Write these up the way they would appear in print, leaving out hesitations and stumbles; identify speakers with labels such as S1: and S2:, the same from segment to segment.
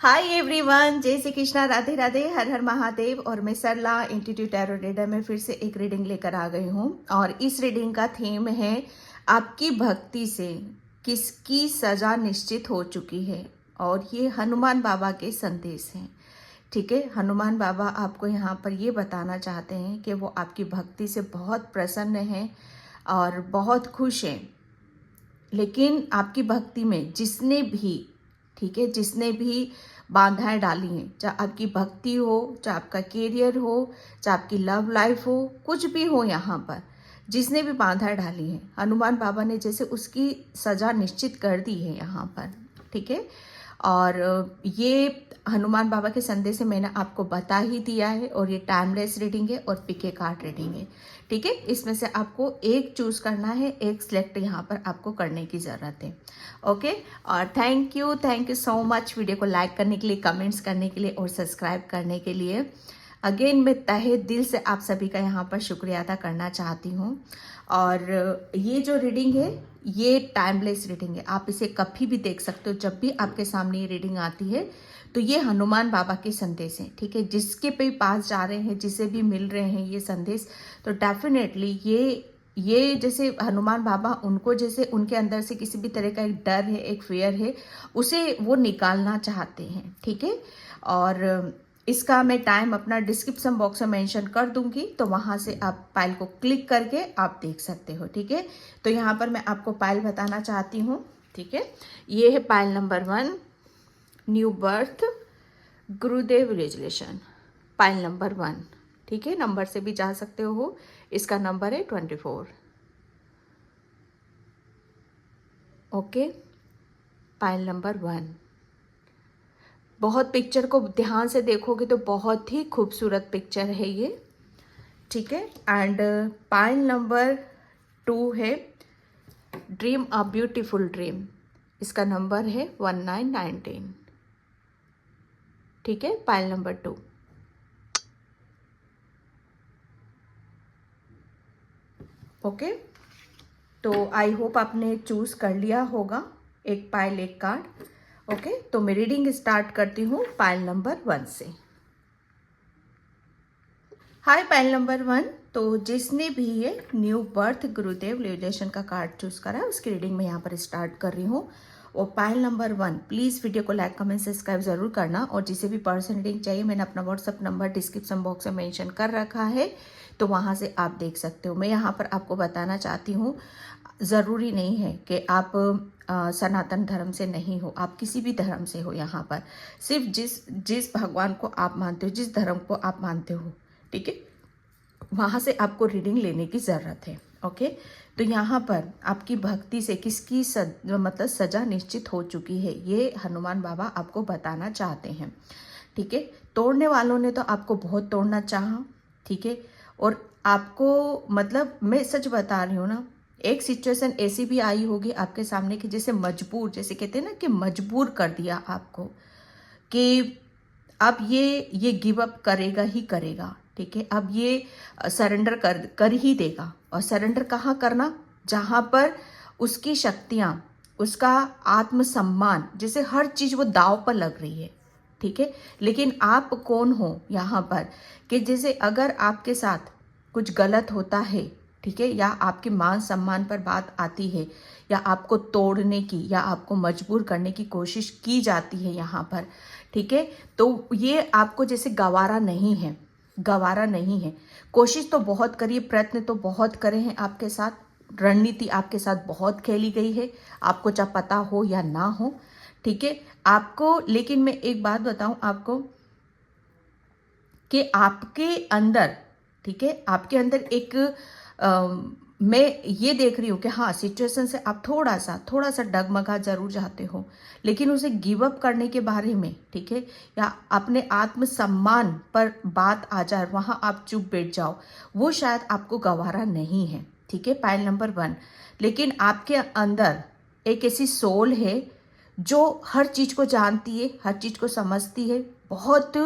S1: Hi everyone, जय श्री कृष्णा, राधे राधे, हर हर महादेव। और मैं सरला इंस्टीट्यूट टैरो रीडर में फिर से एक रीडिंग लेकर आ गई हूँ। और इस रीडिंग का थीम है आपकी भक्ति से किसकी सजा निश्चित हो चुकी है। और ये हनुमान बाबा के संदेश हैं। ठीक है, हनुमान बाबा आपको यहाँ पर ये बताना चाहते हैं कि वो आपकी भक्ति से बहुत प्रसन्न हैं और बहुत खुश हैं। लेकिन आपकी भक्ति में जिसने भी, ठीक है, जिसने भी बाधाएं डाली हैं, चाहे आपकी भक्ति हो, चाहे आपका कैरियर हो, चाहे आपकी लव लाइफ हो, कुछ भी हो, यहाँ पर जिसने भी बाधाएं डाली हैं, हनुमान बाबा ने जैसे उसकी सजा निश्चित कर दी है यहाँ पर। ठीक है, और ये हनुमान बाबा के संदेश से मैंने आपको बता ही दिया है। और ये टाइमलेस रीडिंग है और पिके कार्ड रीडिंग है। ठीक है, इसमें से आपको एक चूज करना है, एक सिलेक्ट यहाँ पर आपको करने की ज़रूरत है। ओके, और thank you so much video को लाइक करने के लिए, कमेंट्स करने के लिए और सब्सक्राइब करने के लिए। अगेन मैं तहे दिल से आप सभी का यहाँ पर शुक्रिया अदा करना चाहती हूँ। और ये जो रीडिंग है ये टाइमलेस रीडिंग है, आप इसे कभी भी देख सकते हो। जब भी आपके सामने ये रीडिंग आती है तो ये हनुमान बाबा के संदेश हैं। ठीक है, जिसके भी पास जा रहे हैं, जिसे भी मिल रहे हैं ये संदेश, तो डेफिनेटली ये जैसे हनुमान बाबा उनको जैसे उनके अंदर से किसी भी तरह का एक डर है, एक फियर है, उसे वो निकालना चाहते हैं। ठीक है, और इसका मैं टाइम अपना डिस्क्रिप्शन बॉक्स में मेंशन कर दूंगी, तो वहां से आप फाइल को क्लिक करके आप देख सकते हो। ठीक है, तो यहाँ पर मैं आपको फाइल बताना चाहती हूँ। ठीक है, ये है फाइल नंबर 1, न्यू बर्थ गुरुदेव रेजुलेशन, फाइल नंबर 1। ठीक है, नंबर से भी जा सकते हो, इसका नंबर है 24। Okay, file number 1। बहुत पिक्चर को ध्यान से देखोगे तो बहुत ही खूबसूरत पिक्चर है ये। ठीक है, एंड फाइल नंबर 2 है ड्रीम अ ब्यूटीफुल ड्रीम, इसका नंबर है 1919। ठीक है, फाइल नंबर 2। ओके, तो आई होप आपने चूज कर लिया होगा एक पाइल एक कार्ड। ओके, तो मैं रीडिंग स्टार्ट करती हूँ पाइल नंबर 1 से। हाय पाइल नंबर 1, तो जिसने भी ये न्यू बर्थ गुरुदेव रेजुलेशन का कार्ड चूज करा है उसकी रीडिंग मैं यहाँ पर स्टार्ट कर रही हूँ। और पाइल नंबर 1, प्लीज़ वीडियो को लाइक कमेंट सब्सक्राइब जरूर करना। और जिसे भी पर्सन रीडिंग चाहिए, मैंने अपना व्हाट्सअप नंबर डिस्क्रिप्शन बॉक्स में मेंशन कर रखा है, तो वहाँ से आप देख सकते हो। मैं यहाँ पर आपको बताना चाहती हूँ, ज़रूरी नहीं है कि आप सनातन धर्म से नहीं हो, आप किसी भी धर्म से हो। यहाँ पर सिर्फ जिस भगवान को आप मानते हो, जिस धर्म को आप मानते हो, ठीक है, वहाँ से आपको रीडिंग लेने की ज़रूरत है। ओके, तो यहाँ पर आपकी भक्ति से किसकी मतलब सजा निश्चित हो चुकी है, ये हनुमान बाबा आपको बताना चाहते हैं। ठीक है, तोड़ने वालों ने तो आपको बहुत तोड़ना चाहा। ठीक है, और आपको मतलब मैं सच बता रही हूँ ना, एक सिचुएशन ऐसी भी आई होगी आपके सामने कि जैसे मजबूर, जैसे कहते हैं ना कि मजबूर कर दिया आपको कि अब ये गिव अप करेगा ही करेगा। ठीक है, अब ये सरेंडर कर ही देगा। और सरेंडर कहाँ करना, जहाँ पर उसकी शक्तियाँ, उसका आत्मसम्मान, जैसे हर चीज़ वो दाव पर लग रही है। ठीक है, लेकिन आप कौन हो यहाँ पर कि जैसे अगर आपके साथ कुछ गलत होता है, ठीक है, या आपके मान सम्मान पर बात आती है, या आपको तोड़ने की या आपको मजबूर करने की कोशिश की जाती है यहाँ पर, ठीक है, तो ये आपको जैसे गवारा नहीं है, गवारा नहीं है। कोशिश तो बहुत करिए, प्रयत्न तो बहुत करे हैं आपके साथ, रणनीति आपके साथ बहुत खेली गई है, आपको चाहे पता हो या ना हो। ठीक है, आपको, लेकिन मैं एक बात बताऊं आपको कि आपके अंदर, ठीक है, आपके अंदर एक मैं ये देख रही हूँ कि हाँ, सिचुएशन से आप थोड़ा सा डगमगा जरूर जाते हो, लेकिन उसे गिव अप करने के बारे में, ठीक है, या अपने आत्मसम्मान पर बात आ जाए, वहाँ आप चुप बैठ जाओ, वो शायद आपको गवारा नहीं है। ठीक है, पाइल नंबर 1, लेकिन आपके अंदर एक ऐसी सोल है जो हर चीज़ को जानती है, हर चीज़ को समझती है, बहुत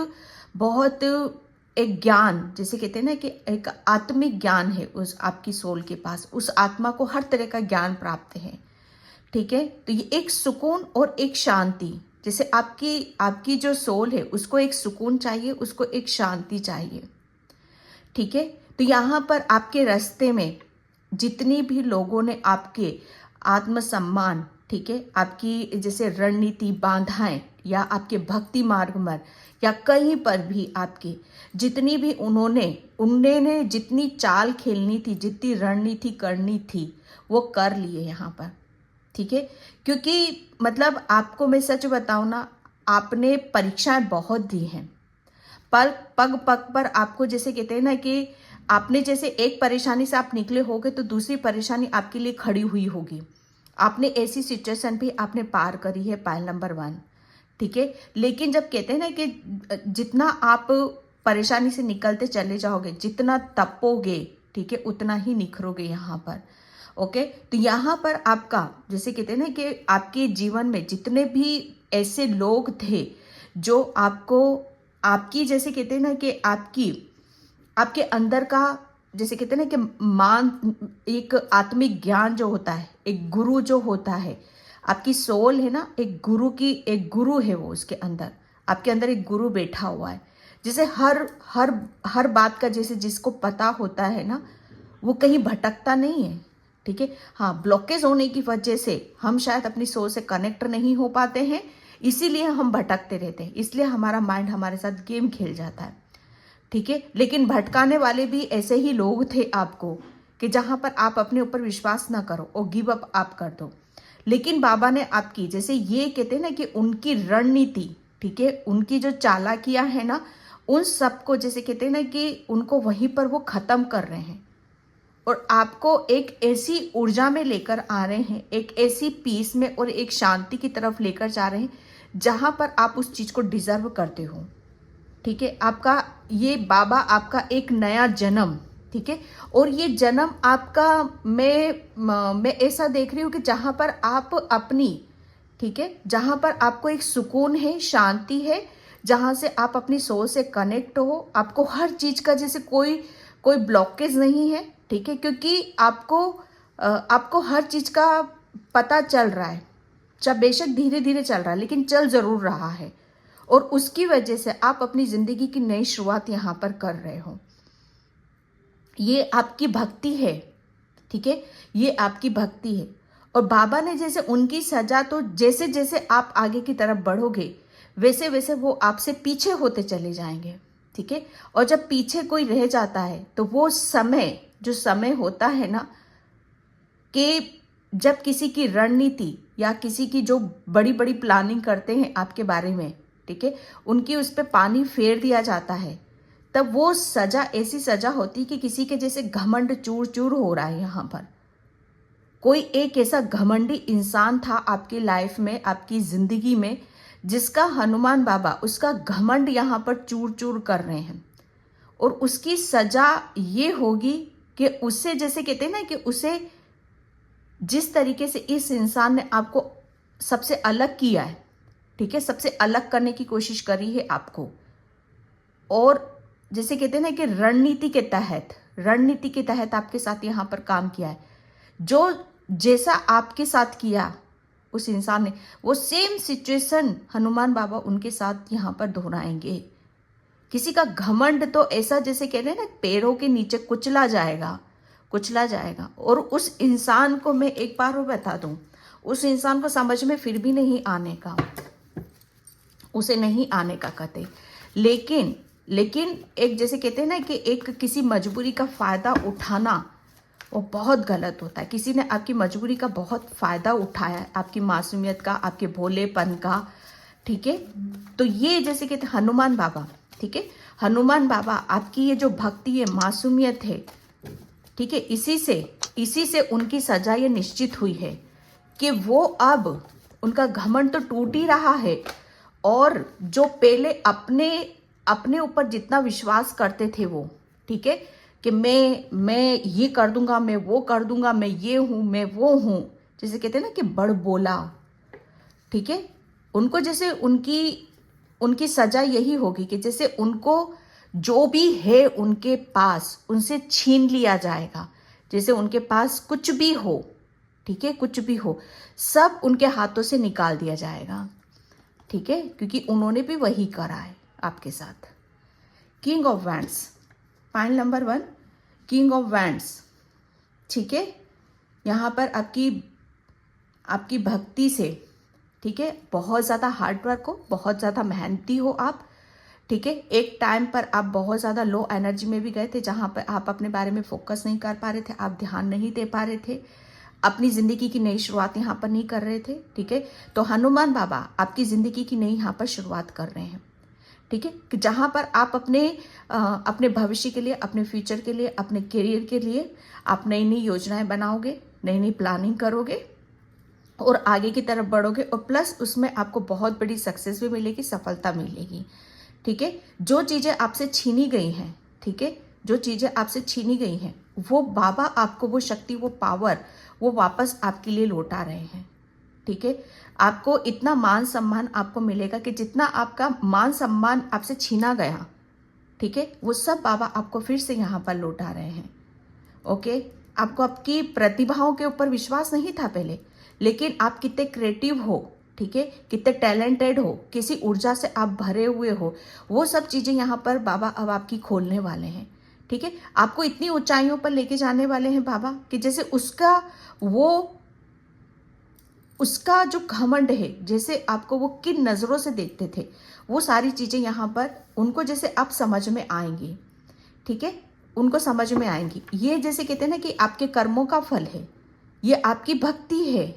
S1: बहुत एक ज्ञान, जैसे कहते हैं ना कि एक आत्मिक ज्ञान है उस आपकी सोल के पास, उस आत्मा को हर तरह का ज्ञान प्राप्त है। ठीक है, तो ये एक सुकून और एक शांति, जैसे आपकी आपकी जो सोल है उसको एक सुकून चाहिए, उसको एक शांति चाहिए। ठीक है, तो यहाँ पर आपके रास्ते में जितनी भी लोगों ने आपके आत्मसम्मान, ठीक है, आपकी जैसे रणनीति बाधाएं या आपके भक्ति मार्ग में या कहीं पर भी आपके जितनी भी उन्होंने जितनी चाल खेलनी थी, जितनी रणनीति करनी थी, वो कर लिए यहाँ पर। ठीक है, क्योंकि मतलब आपको मैं सच बताऊं ना, आपने परीक्षाएं बहुत दी हैं, पर पग पग पर आपको जैसे कहते हैं ना कि आपने जैसे एक परेशानी से आप निकले होगे तो दूसरी परेशानी आपके लिए खड़ी हुई होगी। आपने ऐसी सिचुएशन भी आपने पार करी है, पायल नंबर 1। ठीक है, लेकिन जब कहते हैं ना कि जितना आप परेशानी से निकलते चले जाओगे, जितना तपोगे, ठीक है, उतना ही निखरोगे यहाँ पर। ओके, तो यहाँ पर आपका जैसे कहते हैं ना कि आपके जीवन में जितने भी ऐसे लोग थे जो आपको आपकी जैसे कहते हैं ना कि आपके अंदर का जैसे कहते हैं ना कि मान, एक आत्मिक ज्ञान जो होता है, एक गुरु जो होता है, आपकी सोल है ना, एक गुरु है वो, उसके अंदर आपके अंदर एक गुरु बैठा हुआ है। जैसे हर हर हर बात का जैसे जिसको पता होता है ना, वो कहीं भटकता नहीं है। ठीक है, हाँ, ब्लॉकेज होने की वजह से हम शायद अपनी सोल से कनेक्ट नहीं हो पाते हैं, इसीलिए हम भटकते रहते हैं, इसलिए हमारा माइंड हमारे साथ गेम खेल जाता है। ठीक है, लेकिन भटकाने वाले भी ऐसे ही लोग थे आपको कि जहां पर आप अपने ऊपर विश्वास ना करो और गिव अप आप कर दो। लेकिन बाबा ने आपकी जैसे ये कहते हैं ना कि उनकी रणनीति, ठीक है, उनकी जो चालाकियां है ना, उन सबको जैसे कहते हैं ना कि उनको वहीं पर वो खत्म कर रहे हैं और आपको एक ऐसी ऊर्जा में लेकर आ रहे हैं, एक ऐसी पीस में और एक शांति की तरफ लेकर जा रहे हैं जहां पर आप उस चीज को डिजर्व करते हो। ठीक है, आपका ये बाबा आपका एक नया जन्म, ठीक है, और ये जन्म आपका मैं ऐसा देख रही हूँ कि जहां पर आप अपनी, ठीक है, जहां पर आपको एक सुकून है, शांति है, जहां से आप अपनी सोल से कनेक्ट हो, आपको हर चीज का जैसे कोई कोई ब्लॉकेज नहीं है। ठीक है, क्योंकि आपको हर चीज का पता चल रहा है, जब बेशक धीरे धीरे चल रहा है लेकिन चल जरूर रहा है, और उसकी वजह से आप अपनी जिंदगी की नई शुरुआत यहां पर कर रहे हो। ये आपकी भक्ति है। ठीक है, ये आपकी भक्ति है। और बाबा ने जैसे उनकी सजा, तो जैसे जैसे आप आगे की तरफ बढ़ोगे वैसे वैसे वो आपसे पीछे होते चले जाएंगे। ठीक है, और जब पीछे कोई रह जाता है तो वो समय जो समय होता है ना, कि जब किसी की रणनीति या किसी की जो बड़ी बड़ी प्लानिंग करते हैं आपके बारे में, ठीक है, उनकी उस पर पानी फेर दिया जाता है, तब वो सजा ऐसी सजा होती कि किसी के जैसे घमंड चूर चूर हो रहा है। यहाँ पर कोई एक ऐसा घमंडी इंसान था आपकी लाइफ में, आपकी जिंदगी में, जिसका हनुमान बाबा उसका घमंड यहाँ पर चूर चूर कर रहे हैं, और उसकी सजा ये होगी कि उससे जैसे कहते हैं ना कि उसे जिस तरीके से इस इंसान ने आपको सबसे अलग किया है, ठीक है, सबसे अलग करने की कोशिश करी है आपको, और जैसे कहते हैं ना कि रणनीति के तहत आपके साथ यहाँ पर काम किया है। जो जैसा आपके साथ किया उस इंसान ने, वो सेम सिचुएशन हनुमान बाबा उनके साथ यहाँ पर दोहराएंगे। किसी का घमंड तो ऐसा जैसे कहते हैं ना, पैरों के नीचे कुचला जाएगा। और उस इंसान को मैं एक बार वो बता दूं, उस इंसान को समझ में फिर भी नहीं आने का, उसे नहीं आने का कतई, लेकिन एक जैसे कहते हैं ना कि एक किसी मजबूरी का फायदा उठाना वो बहुत गलत होता है। किसी ने आपकी मजबूरी का बहुत फायदा उठाया है, आपकी मासूमियत का, आपके भोलेपन का। ठीक है, तो ये जैसे कहते हैं हनुमान बाबा, ठीक है, हनुमान बाबा आपकी ये जो भक्ति है, मासूमियत है, ठीक है, इसी से उनकी सजा ये निश्चित हुई है कि वो अब उनका घमंड तो टूट ही रहा है, और जो पहले अपने ऊपर जितना विश्वास करते थे वो, ठीक है, कि मैं ये कर दूंगा, मैं वो कर दूंगा, मैं ये हूं, मैं वो हूं, जैसे कहते हैं ना कि बड़ बोला। ठीक है, उनको जैसे उनकी सजा यही होगी कि जैसे उनको जो भी है उनके पास, उनसे छीन लिया जाएगा। जैसे उनके पास कुछ भी हो, ठीक है, कुछ भी हो, सब उनके हाथों से निकाल दिया जाएगा। ठीक है, क्योंकि उन्होंने भी वही करा है आपके साथ। King of wands, pile number 1, king of wands. ठीक है, यहाँ पर आपकी भक्ति से, ठीक है, बहुत ज़्यादा हार्डवर्क हो, बहुत ज़्यादा मेहनती हो आप। ठीक है, एक टाइम पर आप बहुत ज़्यादा लो एनर्जी में भी गए थे, जहाँ पर आप अपने बारे में फोकस नहीं कर पा रहे थे, आप ध्यान नहीं दे पा रहे थे, अपनी ज़िंदगी की नई शुरुआत यहाँ पर नहीं कर रहे थे। ठीक है, तो हनुमान बाबा आपकी ज़िंदगी की नई यहाँ पर शुरुआत कर रहे हैं। ठीक है, कि जहाँ पर आप अपने भविष्य के लिए, अपने फ्यूचर के लिए, अपने करियर के लिए आप नई नई योजनाएं बनाओगे, नई नई प्लानिंग करोगे और आगे की तरफ बढ़ोगे, और प्लस उसमें आपको बहुत बड़ी सक्सेस भी मिलेगी, सफलता मिलेगी। ठीक है, जो चीज़ें आपसे छीनी गई हैं, ठीक है, जो चीज़ें आपसे छीनी गई हैं, वो बाबा आपको वो शक्ति, वो पावर, वो वापस आपके लिए लौटा रहे हैं। ठीक है, आपको इतना मान सम्मान आपको मिलेगा कि जितना आपका मान सम्मान आपसे छीना गया, ठीक है, वो सब बाबा आपको फिर से यहाँ पर लौटा रहे हैं। ओके, आपको आपकी प्रतिभाओं के ऊपर विश्वास नहीं था पहले, लेकिन आप कितने क्रिएटिव हो, ठीक है, कितने टैलेंटेड हो, किसी ऊर्जा से आप भरे हुए हो, वो सब चीज़ें यहाँ पर बाबा अब आपकी खोलने वाले हैं। ठीक है, आपको इतनी ऊंचाइयों पर लेके जाने वाले हैं बाबा कि जैसे उसका जो घमंड है, जैसे आपको वो किन नज़रों से देखते थे, वो सारी चीज़ें यहाँ पर उनको जैसे अब समझ में आएंगी। ठीक है, उनको समझ में आएंगी। ये जैसे कहते हैं ना कि आपके कर्मों का फल है, ये आपकी भक्ति है।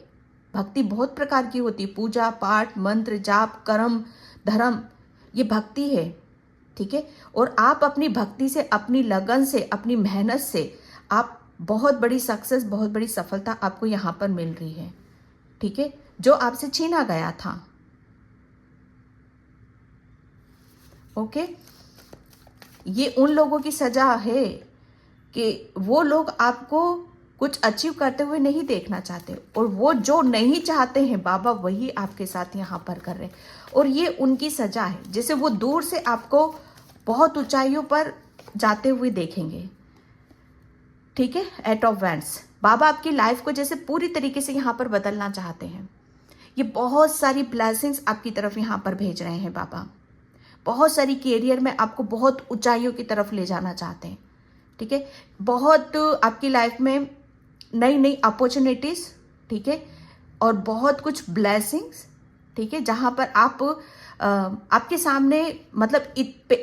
S1: भक्ति बहुत प्रकार की होती है, पूजा पाठ, मंत्र जाप, कर्म, धर्म, ये भक्ति है। ठीक है, और आप अपनी भक्ति से, अपनी लगन से, अपनी मेहनत से आप बहुत बड़ी सक्सेस, बहुत बड़ी सफलता आपको यहाँ पर मिल रही है। ठीक है, जो आपसे छीना गया था। ओके, ये उन लोगों की सजा है कि वो लोग आपको कुछ अचीव करते हुए नहीं देखना चाहते, और वो जो नहीं चाहते हैं बाबा वही आपके साथ यहाँ पर कर रहे हैं, और ये उनकी सजा है। जैसे वो दूर से आपको बहुत ऊंचाइयों पर जाते हुए देखेंगे। ठीक है, एट ऑफ वैंड्स, बाबा आपकी लाइफ को जैसे पूरी तरीके से यहाँ पर बदलना चाहते हैं। ये बहुत सारी ब्लेसिंग्स आपकी तरफ यहाँ पर भेज रहे हैं बाबा। बहुत सारी कैरियर में आपको बहुत ऊंचाइयों की तरफ ले जाना चाहते हैं। ठीक है, बहुत आपकी लाइफ में नई नई अपॉर्चुनिटीज, ठीक है, और बहुत कुछ ब्लेसिंग्स। ठीक है, जहाँ पर आपके सामने मतलब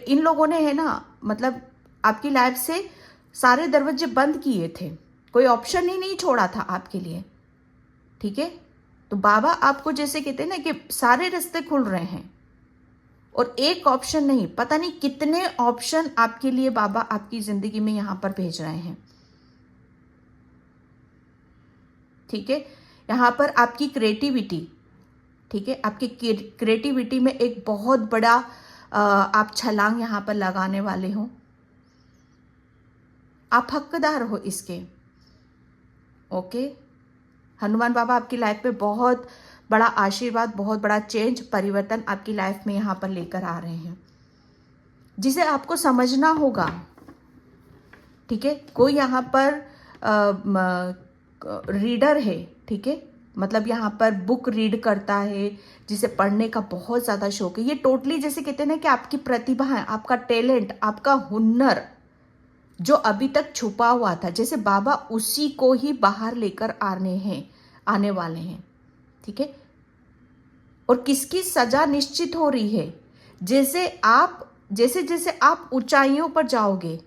S1: इन लोगों ने है ना, मतलब आपकी लाइफ से सारे दरवाजे बंद किए थे, कोई ऑप्शन ही नहीं छोड़ा था आपके लिए। ठीक है, तो बाबा आपको जैसे कहते हैं ना कि सारे रास्ते खुल रहे हैं, और एक ऑप्शन नहीं, पता नहीं कितने ऑप्शन आपके लिए बाबा आपकी जिंदगी में यहां पर भेज रहे हैं। ठीक है, यहां पर आपकी क्रिएटिविटी, ठीक है, आपकी क्रिएटिविटी में एक बहुत बड़ा आप छलांग यहां पर लगाने वाले हो। आप हकदार हो इसके। ओके, हनुमान बाबा आपकी लाइफ में बहुत बड़ा आशीर्वाद, बहुत बड़ा चेंज, परिवर्तन आपकी लाइफ में यहाँ पर लेकर आ रहे हैं, जिसे आपको समझना होगा। ठीक है, कोई यहाँ पर रीडर है, ठीक है, मतलब यहाँ पर बुक रीड करता है, जिसे पढ़ने का बहुत ज़्यादा शौक है। ये टोटली जैसे कहते हैं ना कि आपकी प्रतिभा है, आपका टैलेंट, आपका हुनर जो अभी तक छुपा हुआ था, जैसे बाबा उसी को ही बाहर लेकर आने वाले हैं। ठीक है, और किसकी सजा निश्चित हो रही है, जैसे जैसे आप ऊंचाइयों पर जाओगे,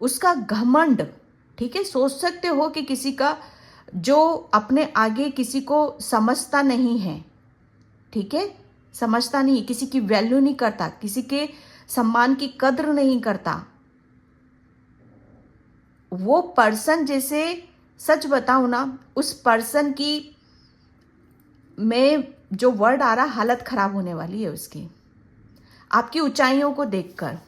S1: उसका घमंड, ठीक है, सोच सकते हो कि किसी का जो अपने आगे किसी को समझता नहीं है, ठीक है, समझता नहीं, किसी की वैल्यू नहीं करता, किसी के सम्मान की कद्र नहीं करता, वो पर्सन, जैसे सच बताऊं ना, उस पर्सन की में जो वर्ड आ रहा, हालत खराब होने वाली है उसकी, आपकी ऊंचाइयों को देखकर।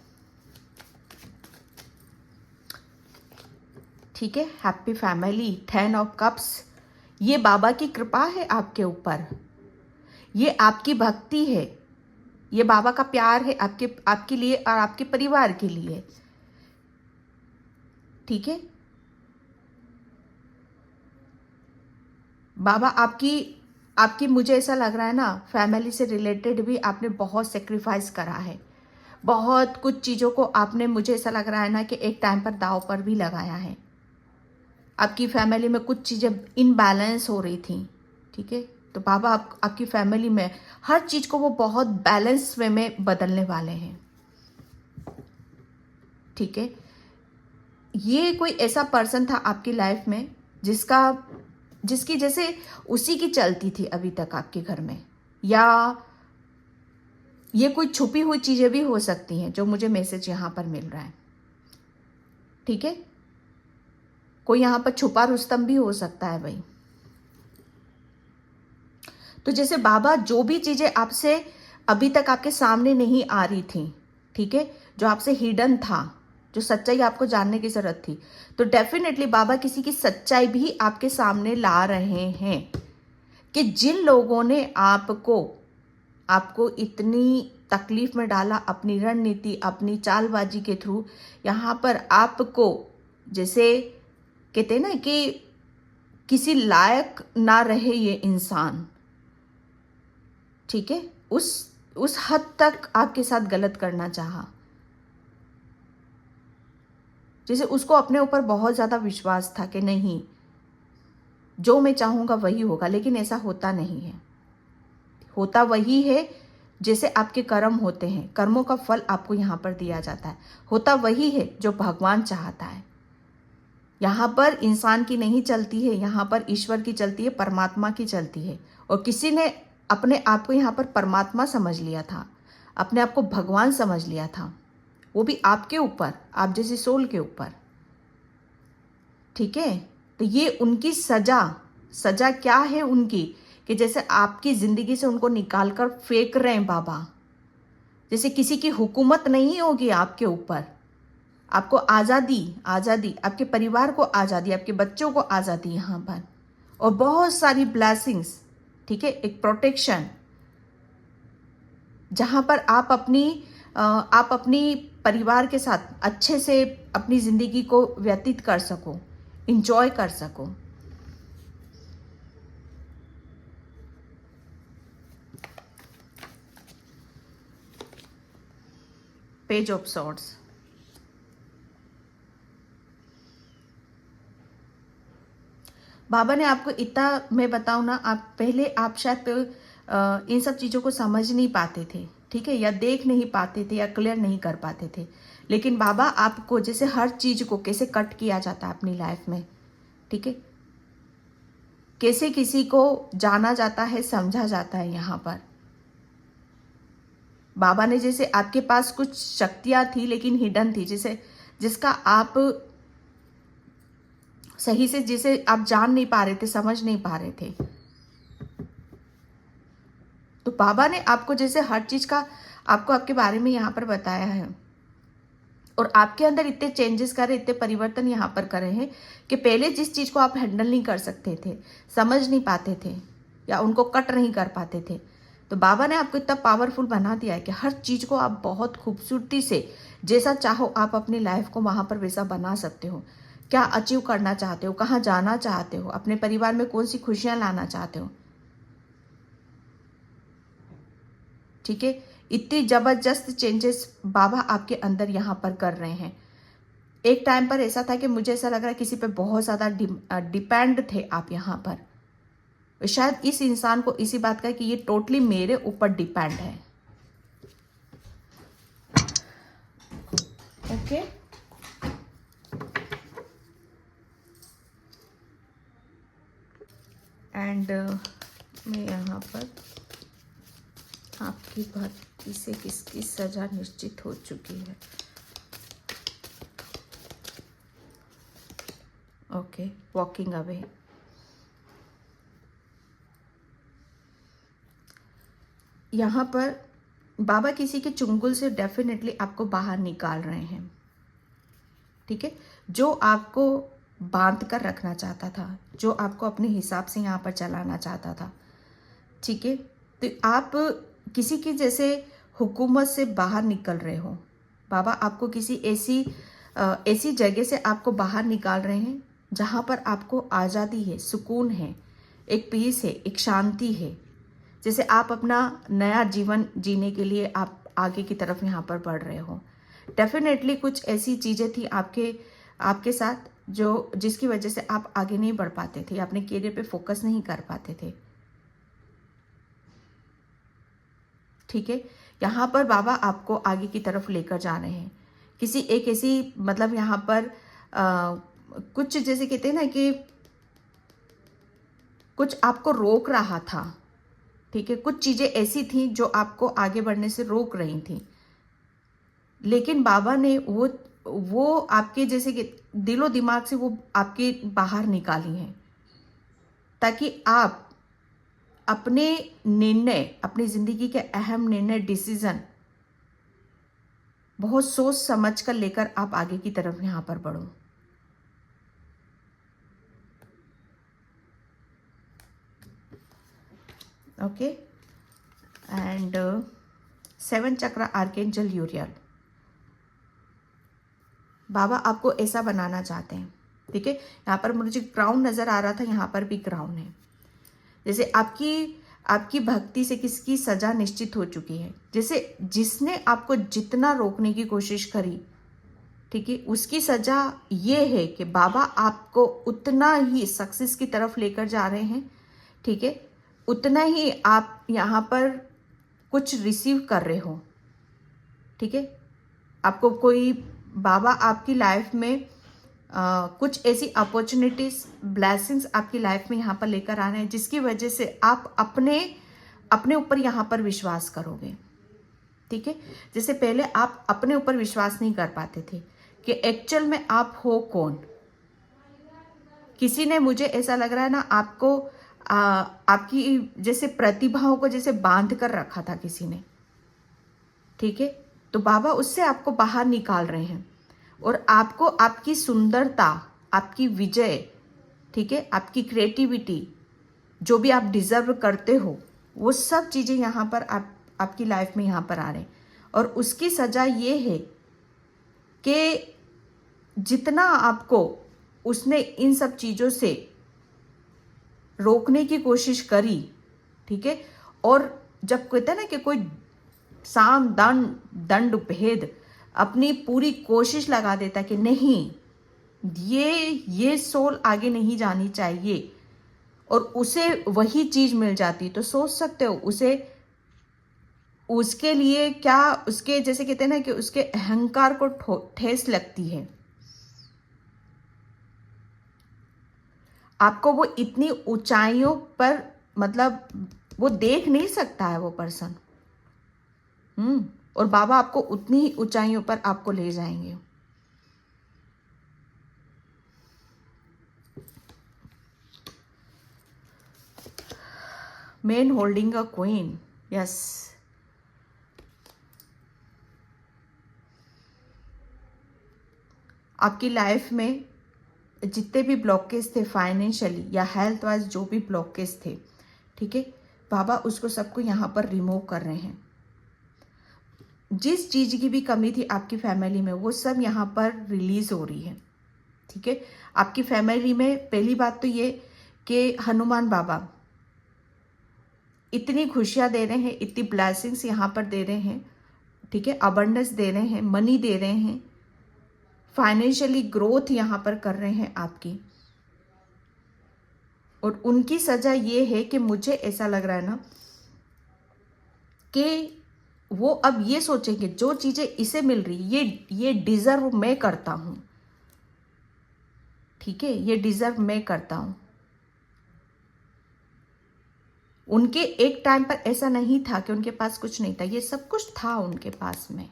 S1: ठीक है, हैप्पी फैमिली, 10 ऑफ कप्स, ये बाबा की कृपा है आपके ऊपर, ये आपकी भक्ति है, ये बाबा का प्यार है आपके लिए और आपके परिवार के लिए। ठीक है, बाबा आपकी आपकी, मुझे ऐसा लग रहा है ना, फैमिली से रिलेटेड भी आपने बहुत सेक्रीफाइस करा है, बहुत कुछ चीज़ों को आपने, मुझे ऐसा लग रहा है ना कि एक टाइम पर दाव पर भी लगाया है। आपकी फैमिली में कुछ चीज़ें इनबैलेंस हो रही थी, ठीक है। तो बाबा आपकी फैमिली में हर चीज़ को वो बहुत बैलेंस वे में बदलने वाले हैं, ठीक है। ये कोई ऐसा पर्सन था आपकी लाइफ में जिसकी जैसे उसी की चलती थी अभी तक आपके घर में, या ये कोई छुपी हुई चीज़ें भी हो सकती हैं जो मुझे मैसेज यहाँ पर मिल रहा है, ठीक है। कोई यहाँ पर छुपा रुस्तम भी हो सकता है भाई। तो जैसे बाबा जो भी चीज़ें आपसे अभी तक आपके सामने नहीं आ रही थी, ठीक है, जो आपसे हिडन था, जो सच्चाई आपको जानने की जरूरत थी, तो डेफिनेटली बाबा किसी की सच्चाई भी आपके सामने ला रहे हैं कि जिन लोगों ने आपको इतनी तकलीफ में डाला अपनी रणनीति, अपनी चालबाजी के थ्रू, यहाँ पर आपको जैसे कहते हैं ना कि किसी लायक ना रहे ये इंसान, ठीक है, उस हद तक आपके साथ गलत करना चाहा। जैसे उसको अपने ऊपर बहुत ज़्यादा विश्वास था कि नहीं, जो मैं चाहूँगा वही होगा, लेकिन ऐसा होता नहीं है। होता वही है जैसे आपके कर्म होते हैं, कर्मों का फल आपको यहाँ पर दिया जाता है। होता वही है जो भगवान चाहता है। यहाँ पर इंसान की नहीं चलती है, यहाँ पर ईश्वर की चलती है, परमात्मा की चलती है। और किसी ने अपने आप को यहाँ पर परमात्मा समझ लिया था, अपने आप को भगवान समझ लिया था, वो भी आपके ऊपर, आप जैसी सोल के ऊपर, ठीक है। तो ये उनकी सजा क्या है उनकी, कि जैसे आपकी जिंदगी से उनको निकाल कर फेंक रहे हैं बाबा। जैसे किसी की हुकूमत नहीं होगी आपके ऊपर, आपको आज़ादी, आपके परिवार को आज़ादी, आपके बच्चों को आज़ादी यहाँ पर, और बहुत सारी ब्लेसिंग्स, ठीक है, एक प्रोटेक्शन, जहाँ पर आप अपनी परिवार के साथ अच्छे से अपनी ज़िंदगी को व्यतीत कर सको, इंजॉय कर सको। पेज ऑफ सॉर्ड्स, बाबा ने आपको इतना, मैं बताऊं ना, आप शायद इन सब चीज़ों को समझ नहीं पाते थे, ठीक है, या देख नहीं पाते थे, या क्लियर नहीं कर पाते थे। लेकिन बाबा आपको जैसे हर चीज़ को कैसे कट किया जाता है अपनी लाइफ में, ठीक है, कैसे किसी को जाना जाता है, समझा जाता है, यहाँ पर बाबा ने जैसे आपके पास कुछ शक्तियाँ थी लेकिन हिडन थी, जैसे जिसका आप सही से जिसे आप जान नहीं पा रहे थे, समझ नहीं पा रहे थे। तो बाबा ने आपको जैसे हर चीज का आपको आपके बारे में यहाँ पर बताया है, और आपके अंदर इतने चेंजेस करे, इतने परिवर्तन यहाँ पर करे हैं कि पहले जिस चीज को आप हैंडल नहीं कर सकते थे, समझ नहीं पाते थे, या उनको कट नहीं कर पाते थे, तो बाबा ने आपको इतना पावरफुल बना दिया है कि हर चीज को आप बहुत खूबसूरती से, जैसा चाहो आप अपनी लाइफ को वहां पर वैसा बना सकते हो। क्या अचीव करना चाहते हो, कहाँ जाना चाहते हो, अपने परिवार में कौन सी खुशियां लाना चाहते हो, ठीक है, इतनी जबरदस्त चेंजेस बाबा आपके अंदर यहाँ पर कर रहे हैं। एक टाइम पर ऐसा था कि मुझे ऐसा लग रहा है किसी पे बहुत ज़्यादा डिपेंड थे आप यहाँ पर। शायद इस इंसान को इसी बात का कि ये टोटली मेरे ऊपर डिपेंड है, ओके। एंड मैं यहाँ पर आपकी भक्ति से किसकी सजा निश्चित हो चुकी है, ओके, वॉकिंग अवे। यहाँ पर बाबा किसी के चुंगल से डेफिनेटली आपको बाहर निकाल रहे हैं, ठीक है, जो आपको बांध कर रखना चाहता था, जो आपको अपने हिसाब से यहाँ पर चलाना चाहता था, ठीक है। तो आप किसी की जैसे हुकूमत से बाहर निकल रहे हो, बाबा आपको किसी ऐसी जगह से आपको बाहर निकाल रहे हैं जहाँ पर आपको आज़ादी है, सुकून है, एक पीस है, एक शांति है। जैसे आप अपना नया जीवन जीने के लिए आप आगे की तरफ यहाँ पर बढ़ रहे हो। डेफिनेटली कुछ ऐसी चीज़ें थी आपके साथ जो जिसकी वजह से आप आगे नहीं बढ़ पाते थे, अपने करियर पे फोकस नहीं कर पाते थे। ठीक है, यहाँ पर बाबा आपको आगे की तरफ लेकर जा रहे हैं। किसी एक ऐसी मतलब यहाँ पर कुछ जैसे कहते हैं ना कि कुछ आपको रोक रहा था। ठीक है, कुछ चीज़ें ऐसी थी जो आपको आगे बढ़ने से रोक रही थी, लेकिन बाबा ने वो आपके जैसे कि दिलो दिमाग से वो आपके बाहर निकाली हैं, ताकि आप अपने निर्णय, अपनी जिंदगी के अहम निर्णय, डिसीजन बहुत सोच समझ कर लेकर आप आगे की तरफ यहां पर बढ़ो। ओके, एंड 7 चक्र आर्केंजल यूरियल, बाबा आपको ऐसा बनाना चाहते हैं। ठीक है, यहाँ पर मुझे क्राउन नजर आ रहा था, यहाँ पर भी क्राउन है। जैसे आपकी भक्ति से किसकी सजा निश्चित हो चुकी है। जैसे जिसने आपको जितना रोकने की कोशिश करी, ठीक है, उसकी सजा ये है कि बाबा आपको उतना ही सक्सेस की तरफ लेकर जा रहे हैं। ठीक है, उतना ही आप यहाँ पर कुछ रिसीव कर रहे हो। ठीक है, आपको कोई बाबा आपकी लाइफ में कुछ ऐसी अपॉर्चुनिटीज, ब्लेसिंग्स आपकी लाइफ में यहाँ पर लेकर आ रहे हैं, जिसकी वजह से आप अपने ऊपर यहाँ पर विश्वास करोगे। ठीक है, जैसे पहले आप अपने ऊपर विश्वास नहीं कर पाते थे कि एक्चुअल में आप हो कौन। किसी ने, मुझे ऐसा लग रहा है ना, आपको आपकी जैसे प्रतिभाओं को जैसे बांध कर रखा था किसी ने। ठीक है, तो बाबा उससे आपको बाहर निकाल रहे हैं और आपको आपकी सुंदरता, आपकी विजय, ठीक है, आपकी क्रिएटिविटी, जो भी आप डिजर्व करते हो, वो सब चीज़ें यहाँ पर आपकी लाइफ में यहाँ पर आ रहे हैं। और उसकी सजा ये है कि जितना आपको उसने इन सब चीज़ों से रोकने की कोशिश करी, ठीक है, और जब कहते हैं ना कि कोई साम दंड भेद अपनी पूरी कोशिश लगा देता कि नहीं, ये सोल आगे नहीं जानी चाहिए, और उसे वही चीज मिल जाती, तो सोच सकते हो उसे, उसके लिए क्या, उसके जैसे कहते हैं ना कि उसके अहंकार को ठेस लगती है। आपको वो इतनी ऊंचाइयों पर, मतलब वो देख नहीं सकता है वो पर्सन। और बाबा आपको उतनी ही ऊंचाइयों पर आपको ले जाएंगे। Man holding a queen, yes. आपकी लाइफ में जितने भी ब्लॉकेज थे, फाइनेंशियली या हेल्थ वाइज जो भी ब्लॉकेज थे, ठीक है, बाबा उसको सबको यहाँ पर रिमूव कर रहे हैं। जिस चीज की भी कमी थी आपकी फैमिली में, वो सब यहाँ पर रिलीज हो रही है। ठीक है, आपकी फैमिली में पहली बात तो ये कि हनुमान बाबा इतनी खुशियां दे रहे हैं, इतनी ब्लेसिंग्स यहाँ पर दे रहे हैं। ठीक है, अबंडेंस दे रहे हैं, मनी दे रहे हैं, फाइनेंशियली ग्रोथ यहाँ पर कर रहे हैं आपकी। और उनकी सजा ये है कि मुझे ऐसा लग रहा है ना कि वो अब ये सोचेंगे जो चीजें इसे मिल रही, ये डिजर्व मैं करता हूं। ठीक है, ये डिजर्व मैं करता हूं। उनके एक टाइम पर ऐसा नहीं था कि उनके पास कुछ नहीं था, ये सब कुछ था उनके पास में,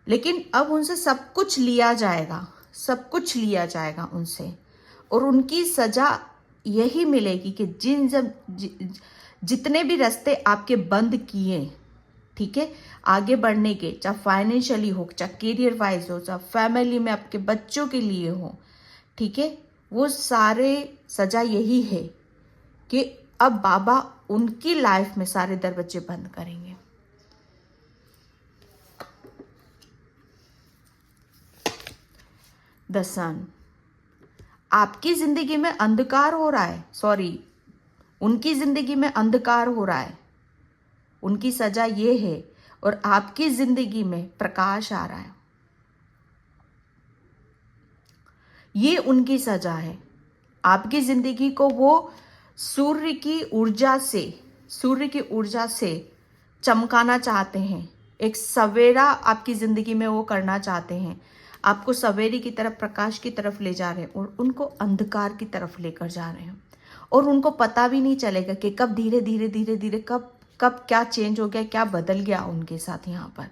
S1: लेकिन अब उनसे सब कुछ लिया जाएगा, सब कुछ लिया जाएगा उनसे। और उनकी सजा यही मिलेगी कि जितने भी रास्ते आपके बंद किए, ठीक है, आगे बढ़ने के, चाहे फाइनेंशियली हो, चाहे करियर वाइज हो, चाहे फैमिली में आपके बच्चों के लिए हो, ठीक है, वो सारे सजा यही है कि अब बाबा उनकी लाइफ में सारे दरवाजे बंद करेंगे। द सन, आपकी जिंदगी में अंधकार हो रहा है, सॉरी, उनकी जिंदगी में अंधकार हो रहा है, उनकी सजा ये है, और आपकी जिंदगी में प्रकाश आ रहा है। ये उनकी सजा है। आपकी जिंदगी को वो सूर्य की ऊर्जा से चमकाना चाहते हैं। एक सवेरा आपकी जिंदगी में वो करना चाहते हैं। आपको सवेरे की तरफ, प्रकाश की तरफ ले जा रहे हैं, और उनको अंधकार की तरफ लेकर जा रहे हैं। और उनको पता भी नहीं चलेगा कि कब धीरे धीरे धीरे धीरे कब कब क्या चेंज हो गया, क्या बदल गया उनके साथ। यहाँ पर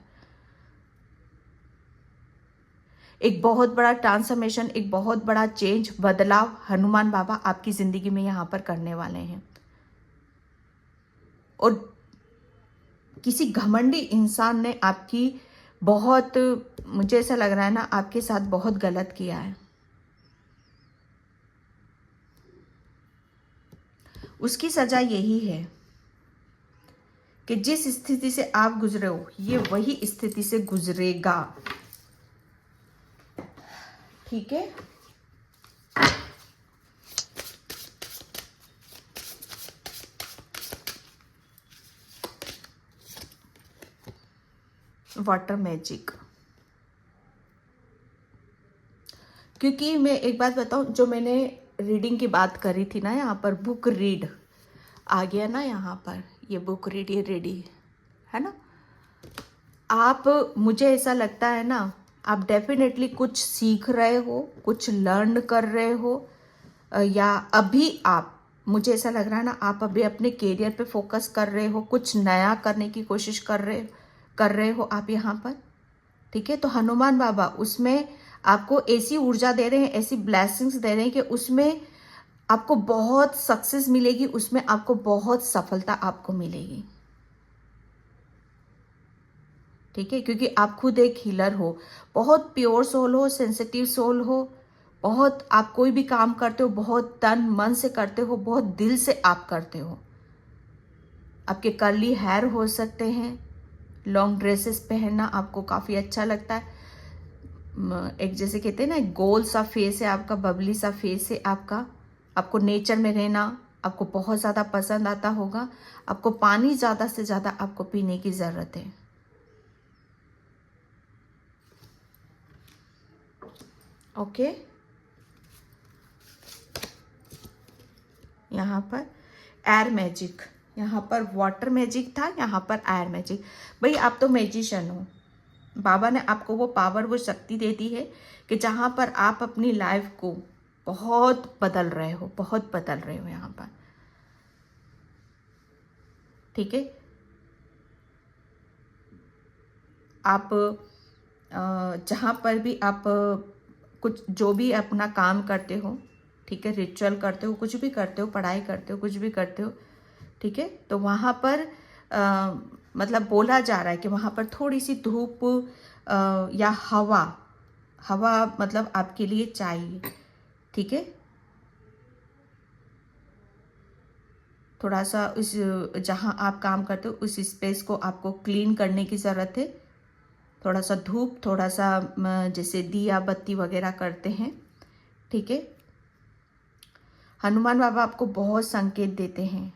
S1: एक बहुत बड़ा ट्रांसफॉर्मेशन, एक बहुत बड़ा चेंज, बदलाव हनुमान बाबा आपकी जिंदगी में यहाँ पर करने वाले हैं। और किसी घमंडी इंसान ने आपकी बहुत, मुझे ऐसा लग रहा है ना, आपके साथ बहुत गलत किया है। उसकी सजा यही है कि जिस स्थिति से आप गुजरे हो, ये वही स्थिति से गुजरेगा। ठीक है। Water magic. क्योंकि मैं एक बात बताऊं, जो मैंने रीडिंग की बात करी थी ना, यहाँ पर बुक रीड आ गया ना, यहाँ पर ये बुक रीड, ये रेडी है ना। आप, मुझे ऐसा लगता है ना, आप डेफिनेटली कुछ सीख रहे हो, कुछ लर्न कर रहे हो, या अभी आप, मुझे ऐसा लग रहा है ना, आप अभी अपने करियर पे फोकस कर रहे हो, कुछ नया करने की कोशिश कर रहे हो आप यहाँ पर। ठीक है। तो हनुमान बाबा उसमें आपको ऐसी ऊर्जा दे रहे हैं, ऐसी ब्लेसिंग्स दे रहे हैं कि उसमें आपको बहुत सक्सेस मिलेगी, उसमें आपको बहुत सफलता आपको मिलेगी। ठीक है। क्योंकि आप खुद एक हीलर हो, बहुत प्योर सोल हो, सेंसिटिव सोल हो, बहुत, आप कोई भी काम करते हो बहुत तन मन से करते हो, बहुत दिल से आप करते हो। आपके कर्ली हेयर हो सकते हैं, लॉन्ग ड्रेसेस पहनना आपको काफ़ी अच्छा लगता है। एक जैसे कहते हैं ना, गोल सा फेस है आपका, बबली सा फेस है आपका। आपको नेचर में रहना आपको बहुत ज़्यादा पसंद आता होगा। आपको पानी ज़्यादा से ज़्यादा आपको पीने की ज़रूरत है। ओके। यहाँ पर एयर मैजिक, यहाँ पर वाटर मैजिक था, यहाँ पर एयर मैजिक। भाई आप तो मैजिशियन हो, बाबा ने आपको वो पावर, वो शक्ति दे दी है कि जहाँ पर आप अपनी लाइफ को बहुत बदल रहे हो, बहुत बदल रहे हो यहाँ पर। ठीक है। आप जहाँ पर भी आप कुछ, जो भी अपना काम करते हो, ठीक है, रिचुअल करते हो, कुछ भी करते हो, पढ़ाई करते हो, कुछ भी करते हो, ठीक है, तो वहाँ पर मतलब बोला जा रहा है कि वहाँ पर थोड़ी सी धूप या हवा मतलब आपके लिए चाहिए। ठीक है। थोड़ा सा उस, जहाँ आप काम करते हो उस स्पेस को आपको क्लीन करने की ज़रूरत है। थोड़ा सा धूप, थोड़ा सा जैसे दिया बत्ती वगैरह करते हैं। ठीक है। हनुमान बाबा आपको बहुत संकेत देते हैं।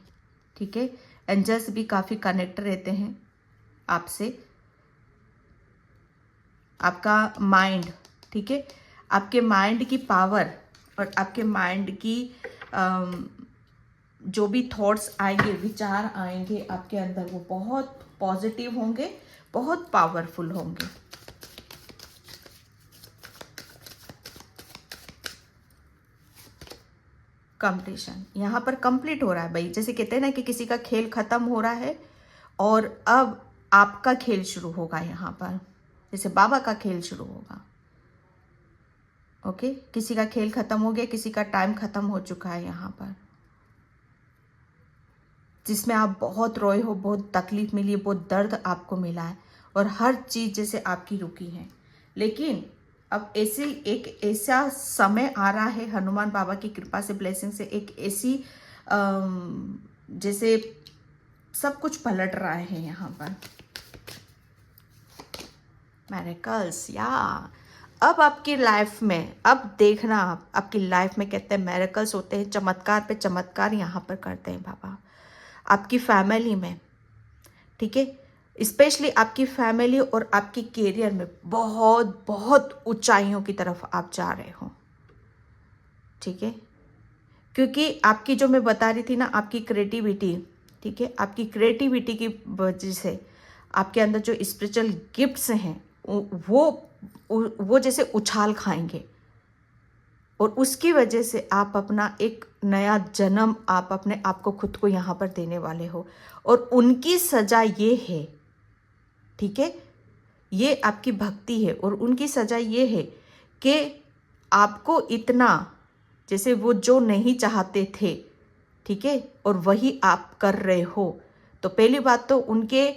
S1: ठीक है। एंजल्स भी काफ़ी कनेक्ट रहते हैं आपसे। आपका माइंड, ठीक है, आपके माइंड की पावर और आपके माइंड की जो भी थॉट्स आएंगे, विचार आएंगे आपके अंदर, वो बहुत पॉजिटिव होंगे, बहुत पावरफुल होंगे। कंप्लीशन, यहाँ पर कंप्लीट हो रहा है भाई। जैसे कहते हैं ना कि किसी का खेल खत्म हो रहा है और अब आपका खेल शुरू होगा यहाँ पर, जैसे बाबा का खेल शुरू होगा। ओके। किसी का खेल खत्म हो गया, किसी का टाइम खत्म हो चुका है यहाँ पर, जिसमें आप बहुत रोए हो, बहुत तकलीफ मिली है, बहुत दर्द आपको मिला है, और हर चीज़ जैसे आपकी रुकी है। लेकिन अब ऐसे एक ऐसा समय आ रहा है, हनुमान बाबा की कृपा से, ब्लेसिंग से, एक ऐसी जैसे सब कुछ पलट रहा है यहाँ पर। मिरेकल्स, या अब आपकी लाइफ में, अब देखना आप, आपकी लाइफ में कहते हैं मिरेकल्स होते हैं, चमत्कार पे चमत्कार यहाँ पर करते हैं बाबा आपकी फैमिली में, ठीक है। स्पेशली आपकी फैमिली और आपकी कैरियर में बहुत बहुत ऊंचाइयों की तरफ आप जा रहे हो, ठीक है। क्योंकि आपकी जो मैं बता रही थी ना, आपकी क्रिएटिविटी, ठीक है, आपकी क्रिएटिविटी की वजह से आपके अंदर जो स्पिरिचुअल गिफ्ट्स हैं वो जैसे उछाल खाएंगे, और उसकी वजह से आप अपना एक नया जन्म आप अपने आप को खुद को यहाँ पर देने वाले हो। और उनकी सजा ये है, ठीक है, ये आपकी भक्ति है, और उनकी सजा ये है कि आपको इतना, जैसे वो जो नहीं चाहते थे, ठीक है, और वही आप कर रहे हो, तो पहली बात तो उनके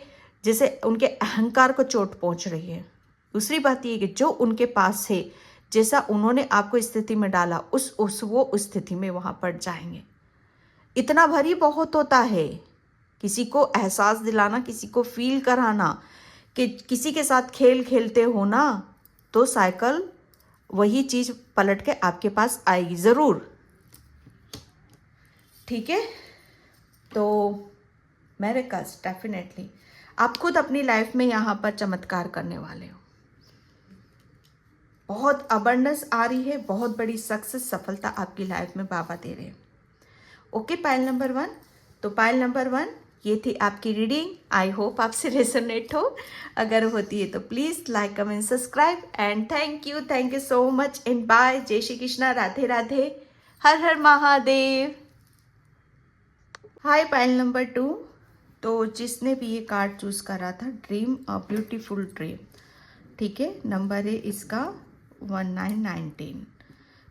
S1: जैसे उनके अहंकार को चोट पहुंच रही है। दूसरी बात ये कि जो उनके पास है, जैसा उन्होंने आपको स्थिति में डाला, वो उस स्थिति में वहां पर जाएंगे। इतना भरी बहुत होता है किसी को एहसास दिलाना, किसी को फील कराना कि किसी के साथ खेल खेलते हो ना, तो साइकिल वही चीज पलट के आपके पास आएगी जरूर, ठीक है। तो मिरेकल्स डेफिनेटली आप खुद अपनी लाइफ में यहाँ पर चमत्कार करने वाले हो। बहुत अबंडेंस आ रही है, बहुत बड़ी सक्सेस, सफलता आपकी लाइफ में बाबा दे रहे हैं। Okay, pile number 1। तो पाइल नंबर 1 ये थी आपकी रीडिंग। आई होप आपसे रेजोनेट हो। अगर होती है तो please like, comment, subscribe and thank you so much and bye. जय श्री कृष्णा, राधे राधे, हर हर महादेव। Hi pile number 2। तो जिसने भी ये कार्ड चूज करा था, ड्रीम अ ब्यूटीफुल ड्रीम, ठीक है, नंबर है इसका 1919।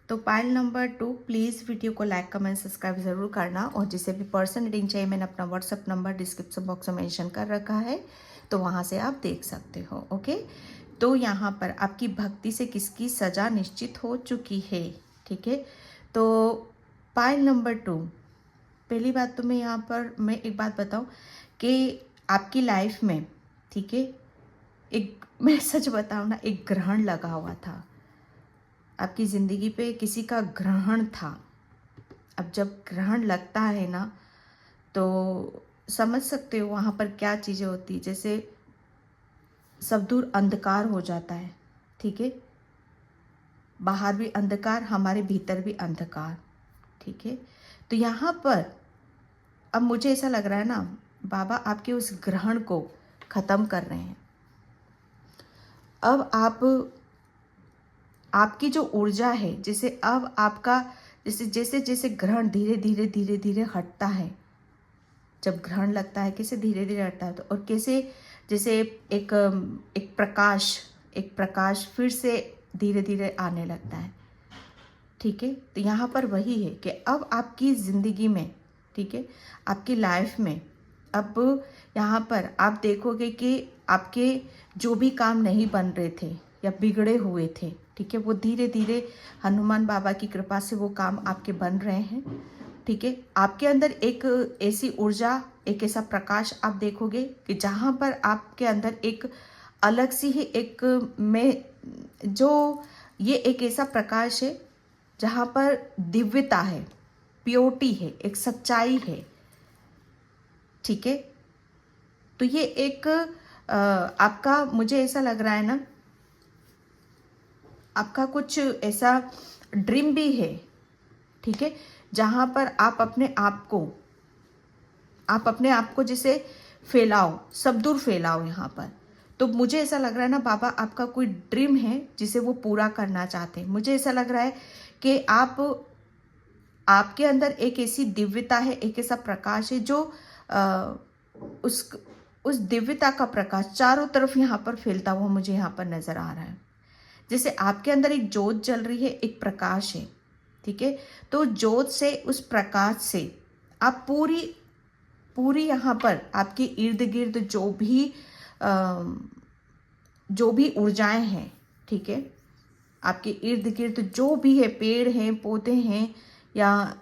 S1: तो पाइल नंबर 2 प्लीज़ वीडियो को लाइक, कमेंट, सब्सक्राइब ज़रूर करना। और जिसे भी पर्सन रीडिंग चाहिए, मैंने अपना व्हाट्सअप नंबर डिस्क्रिप्शन बॉक्स में मेंशन कर रखा है, तो वहाँ से आप देख सकते हो। ओके, तो यहाँ पर आपकी भक्ति से किसकी सज़ा निश्चित हो चुकी है, ठीक है। तो पाइल नंबर 2, पहली बात तो मैं एक बात बताऊँ कि आपकी लाइफ में, ठीक है, एक, मैं सच बताऊँ ना, एक ग्रहण लगा हुआ था आपकी ज़िंदगी पे, किसी का ग्रहण था। अब जब ग्रहण लगता है ना, तो समझ सकते हो वहाँ पर क्या चीज़ें होती, जैसे सब दूर अंधकार हो जाता है, ठीक है, बाहर भी अंधकार, हमारे भीतर भी अंधकार, ठीक है। तो यहाँ पर अब मुझे ऐसा लग रहा है ना, बाबा आपके उस ग्रहण को ख़त्म कर रहे हैं। अब आपकी जो ऊर्जा है, जैसे अब आपका जैसे जैसे ग्रहण धीरे धीरे धीरे धीरे हटता है, जब ग्रहण लगता है कैसे धीरे धीरे हटता है, तो और कैसे जैसे एक प्रकाश फिर से धीरे धीरे आने लगता है, ठीक है। तो यहाँ पर वही है कि अब आपकी ज़िंदगी में, ठीक है, आपकी लाइफ में अब यहाँ पर आप देखोगे कि आपके जो भी काम नहीं बन रहे थे या बिगड़े हुए थे, ठीक है, वो धीरे धीरे हनुमान बाबा की कृपा से वो काम आपके बन रहे हैं, ठीक है। आपके अंदर एक ऐसी ऊर्जा, एक ऐसा प्रकाश आप देखोगे कि जहाँ पर आपके अंदर एक अलग सी ही ये एक ऐसा प्रकाश है जहाँ पर दिव्यता है, प्योरिटी है, एक सच्चाई है, ठीक है। तो ये एक आपका, मुझे ऐसा लग रहा है ना, आपका कुछ ऐसा ड्रीम भी है, ठीक है, जहाँ पर आप अपने आप को जैसे फैलाओ, सब दूर फैलाओ यहाँ पर। तो मुझे ऐसा लग रहा है ना, बाबा आपका कोई ड्रीम है जिसे वो पूरा करना चाहते हैं। मुझे ऐसा लग रहा है कि आपके अंदर एक ऐसी दिव्यता है, एक ऐसा प्रकाश है जो उस दिव्यता का प्रकाश चारों तरफ यहाँ पर फैलता हुआ मुझे यहाँ पर नजर आ रहा है। जैसे आपके अंदर एक ज्योत जल रही है, एक प्रकाश है, ठीक है। तो ज्योत से, उस प्रकाश से आप पूरी यहाँ पर आपके इर्द गिर्द जो भी ऊर्जाएं हैं, ठीक है, आपके इर्द गिर्द जो भी है, पेड़ हैं, पौधे हैं, या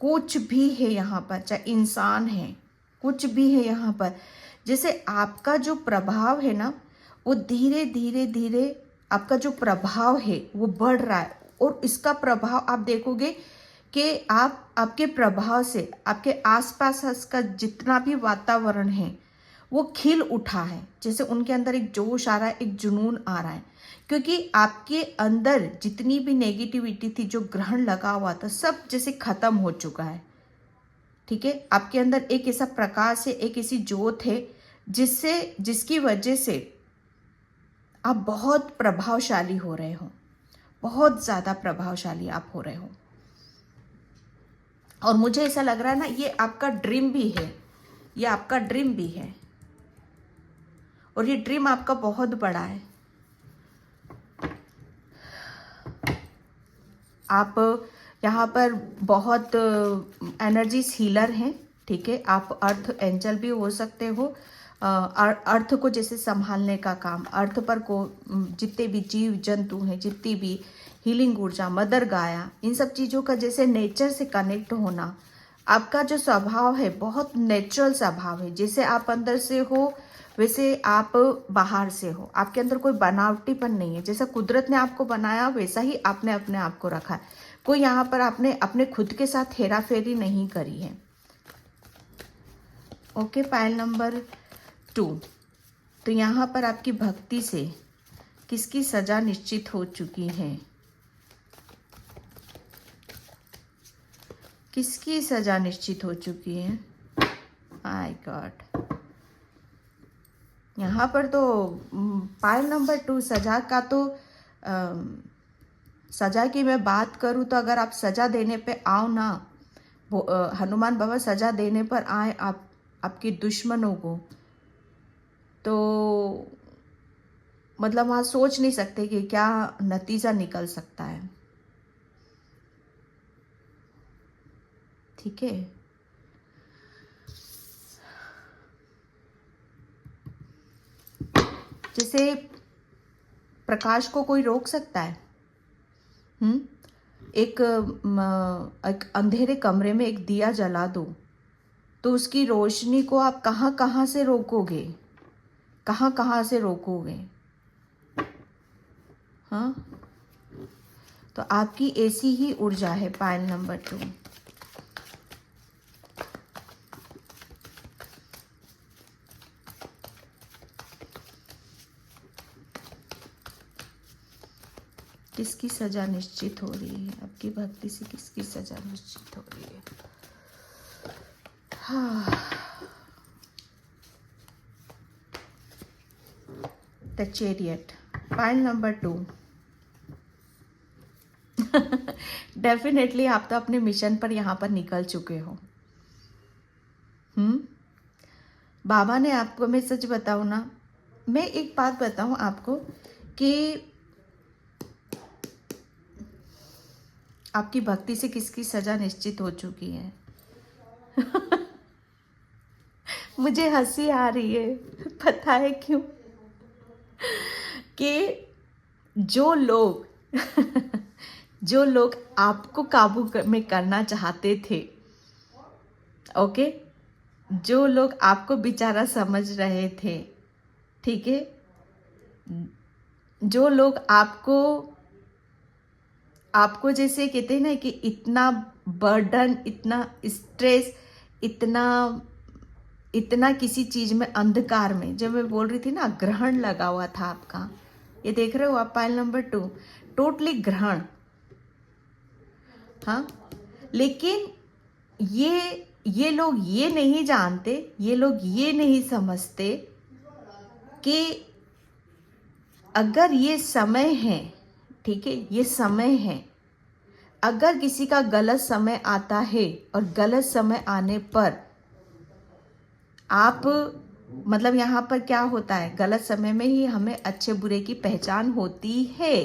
S1: कुछ भी है यहाँ पर, चाहे इंसान है, कुछ भी है यहाँ पर, जैसे आपका जो प्रभाव है ना, वो धीरे धीरे धीरे आपका जो प्रभाव है वो बढ़ रहा है, और इसका प्रभाव आप देखोगे कि आपके प्रभाव से आपके आसपास का जितना भी वातावरण है वो खिल उठा है। जैसे उनके अंदर एक जोश आ रहा है, एक जुनून आ रहा है, क्योंकि आपके अंदर जितनी भी नेगेटिविटी थी, जो ग्रहण लगा हुआ था, सब जैसे खत्म हो चुका है। ठीक है, आपके अंदर एक ऐसा प्रकाश है, एक ऐसी ज्योत है जिसकी वजह से आप बहुत प्रभावशाली हो रहे हो, बहुत ज़्यादा प्रभावशाली आप हो रहे हो। और मुझे ऐसा लग रहा है ना, ये आपका ड्रीम भी है, ये आपका ड्रीम भी है, और ये ड्रीम आपका बहुत बड़ा है। आप यहाँ पर बहुत एनर्जीज हीलर हैं। ठीक है, आप अर्थ एंजल भी हो सकते हो। अर्थ को जैसे संभालने का काम, अर्थ पर को जितने भी जीव जंतु हैं, जितनी भी हीलिंग ऊर्जा, मदर गाया, इन सब चीज़ों का जैसे नेचर से कनेक्ट होना। आपका जो स्वभाव है बहुत नेचुरल स्वभाव है, जैसे आप अंदर से हो वैसे आप बाहर से हो। आपके अंदर कोई बनावटीपन नहीं है, जैसा कुदरत ने आपको बनाया वैसा ही आपने अपने आप को रखा है। कोई यहाँ पर आपने अपने खुद के साथ हेरा फेरी नहीं करी है। Okay, pile number 2। तो यहाँ पर आपकी भक्ति से किसकी सजा निश्चित हो चुकी है? किसकी सजा निश्चित हो चुकी है? माय गॉड, यहाँ पर तो पायल नंबर 2 सजा का तो सजा की मैं बात करूँ तो अगर आप सजा देने पे आओ ना, हनुमान बाबा सजा देने पर आए आपके दुश्मनों को, तो मतलब वहाँ सोच नहीं सकते कि क्या नतीजा निकल सकता है। ठीक है, जैसे प्रकाश को कोई रोक सकता है? एक अंधेरे कमरे में एक दिया जला दो तो उसकी रोशनी को आप कहाँ कहाँ से रोकोगे? कहाँ कहाँ से रोकोगे? हाँ, तो आपकी ऐसी ही ऊर्जा है पायल नंबर 2। किसकी सजा निश्चित हो रही है? आपकी भक्ति से किसकी सजा निश्चित हो रही है? हाँ, the chariot, pile number 2। Definitely आप तो अपने मिशन पर यहाँ पर निकल चुके हो। बाबा ने आपको, मैं सच बताऊँ ना, मैं एक बात बताऊँ आपको कि आपकी भक्ति से किसकी सजा निश्चित हो चुकी है। मुझे हंसी आ रही है, पता है क्यों? कि जो लोग आपको काबू में करना चाहते थे, ओके, जो लोग आपको बेचारा समझ रहे थे, ठीक है, जो लोग आपको जैसे कहते हैं ना कि इतना बर्डन, इतना स्ट्रेस, इतना किसी चीज में अंधकार में, जब मैं बोल रही थी ना ग्रहण लगा हुआ था आपका, ये देख रहे हो आप पायल नंबर 2, टोटली ग्रहण। हाँ, लेकिन ये लोग ये नहीं जानते, ये लोग ये नहीं समझते कि अगर ये समय है, ठीक है, ये समय है, अगर किसी का गलत समय आता है और गलत समय आने पर आप, मतलब यहाँ पर क्या होता है, गलत समय में ही हमें अच्छे बुरे की पहचान होती है।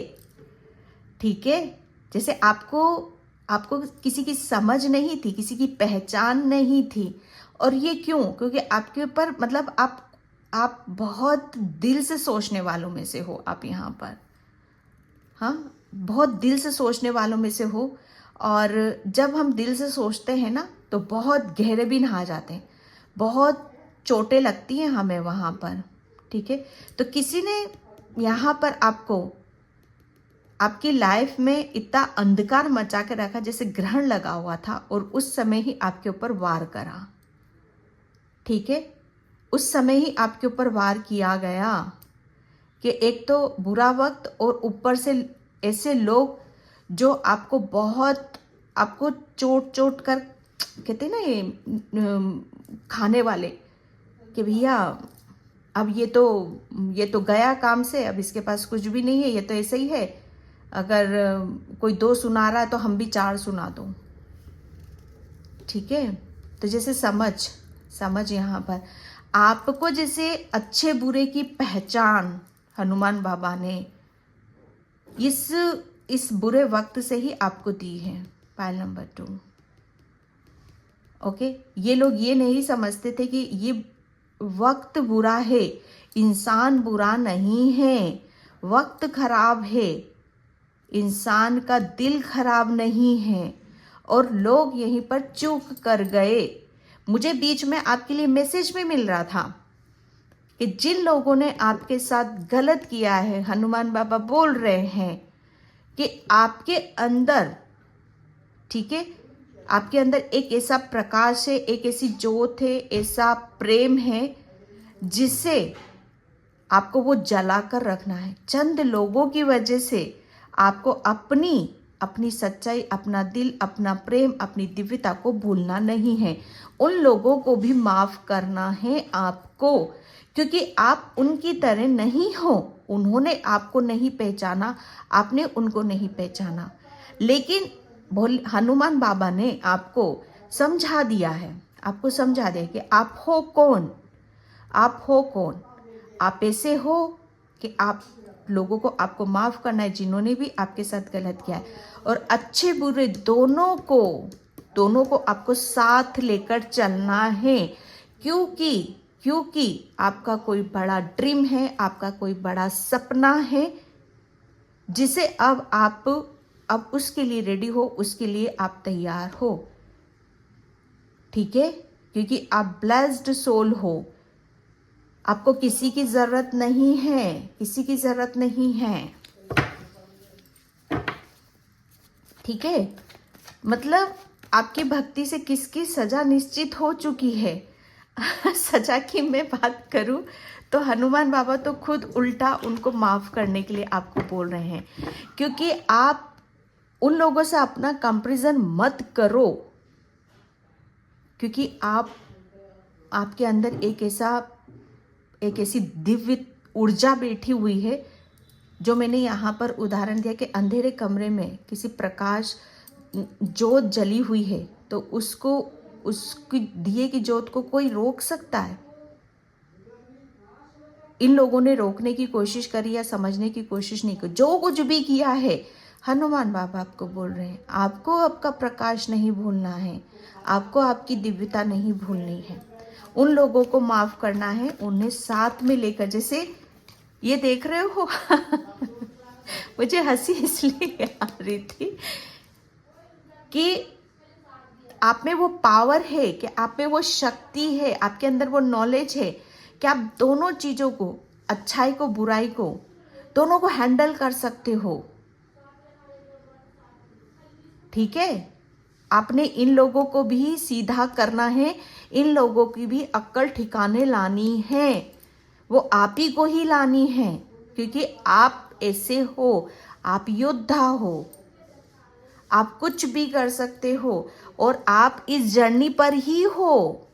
S1: ठीक है, जैसे आपको किसी की समझ नहीं थी, किसी की पहचान नहीं थी, और ये क्यों? क्योंकि आपके ऊपर, मतलब आप बहुत दिल से सोचने वालों में से हो आप यहाँ पर। हाँ, बहुत दिल से सोचने वालों में से हो, और जब हम दिल से सोचते हैं ना तो बहुत गहरे भी नहा जाते हैं, बहुत चोटें लगती हैं हमें वहाँ पर। ठीक है, तो किसी ने यहाँ पर आपको आपकी लाइफ में इतना अंधकार मचा के रखा, जैसे ग्रहण लगा हुआ था, और उस समय ही आपके ऊपर वार करा। ठीक है, उस समय ही आपके ऊपर वार किया गया कि एक तो बुरा वक्त, और ऊपर से ऐसे लोग जो आपको बहुत, आपको चोट चोट कर, कहते हैं ना ये खाने वाले, कि भैया अब ये तो गया काम से, अब इसके पास कुछ भी नहीं है, ये तो ऐसे ही है, अगर कोई 2 सुना रहा है तो हम भी 4 सुना दो। ठीक है, तो जैसे समझ यहाँ पर आपको जैसे अच्छे बुरे की पहचान हनुमान बाबा ने इस बुरे वक्त से ही आपको दी है। Pile number 2। ओके, ये लोग ये नहीं समझते थे कि ये वक्त बुरा है, इंसान बुरा नहीं है, वक्त खराब है, इंसान का दिल खराब नहीं है, और लोग यहीं पर चूक कर गए। मुझे बीच में आपके लिए मैसेज भी मिल रहा था कि जिन लोगों ने आपके साथ गलत किया है, हनुमान बाबा बोल रहे हैं कि आपके अंदर, ठीक है, आपके अंदर एक ऐसा प्रकाश है, एक ऐसी ज्योत है, ऐसा प्रेम है जिसे आपको वो जला कर रखना है। चंद लोगों की वजह से आपको अपनी सच्चाई, अपना दिल, अपना प्रेम, अपनी दिव्यता को भूलना नहीं है। उन लोगों को भी माफ करना है आपको, क्योंकि आप उनकी तरह नहीं हो। उन्होंने आपको नहीं पहचाना, आपने उनको नहीं पहचाना, लेकिन हनुमान बाबा ने आपको समझा दिया है, आपको समझा दिया कि आप हो कौन, आप हो कौन। आप ऐसे हो कि आप लोगों को आपको माफ करना है जिन्होंने भी आपके साथ गलत किया है, और अच्छे बुरे दोनों को आपको साथ लेकर चलना है, क्योंकि आपका कोई बड़ा ड्रीम है, आपका कोई बड़ा सपना है, जिसे अब उसके लिए रेडी हो, उसके लिए आप तैयार हो। ठीक है, क्योंकि आप ब्लेस्ड सोल हो, आपको किसी की जरूरत नहीं है, किसी की जरूरत नहीं है। ठीक है, मतलब आपकी भक्ति से किसकी सजा निश्चित हो चुकी है। सजा की मैं बात करूं तो हनुमान बाबा तो खुद उल्टा उनको माफ करने के लिए आपको बोल रहे हैं, क्योंकि आप उन लोगों से अपना कंपैरिजन मत करो, क्योंकि आपके अंदर एक ऐसी दिव्य ऊर्जा बैठी हुई है, जो मैंने यहाँ पर उदाहरण दिया कि अंधेरे कमरे में किसी प्रकाश जोत जली हुई है, तो उसकी दिए की जोत को कोई रोक सकता है? इन लोगों ने रोकने की कोशिश करी या समझने की कोशिश नहीं की। जो कुछ भी किया है, हनुमान बाबा आपको बोल रहे हैं, आपको आपका प्रकाश नहीं भूलना है, आपको आपकी दिव्यता नहीं भूलनी है। उन लोगों को माफ करना है, उन्हें साथ में लेकर, जैसे ये देख रहे हो। मुझे हंसी इसलिए आ रही थी कि आप में वो पावर है, कि आप में वो शक्ति है, आपके अंदर वो नॉलेज है कि आप दोनों चीजों को, अच्छाई को, बुराई को, दोनों को हैंडल कर सकते हो। ठीक है, आपने इन लोगों को भी सीधा करना है, इन लोगों की भी अक्ल ठिकाने लानी है, वो आप ही को ही लानी है, क्योंकि आप ऐसे हो, आप योद्धा हो, आप कुछ भी कर सकते हो, और आप इस जर्नी पर ही हो,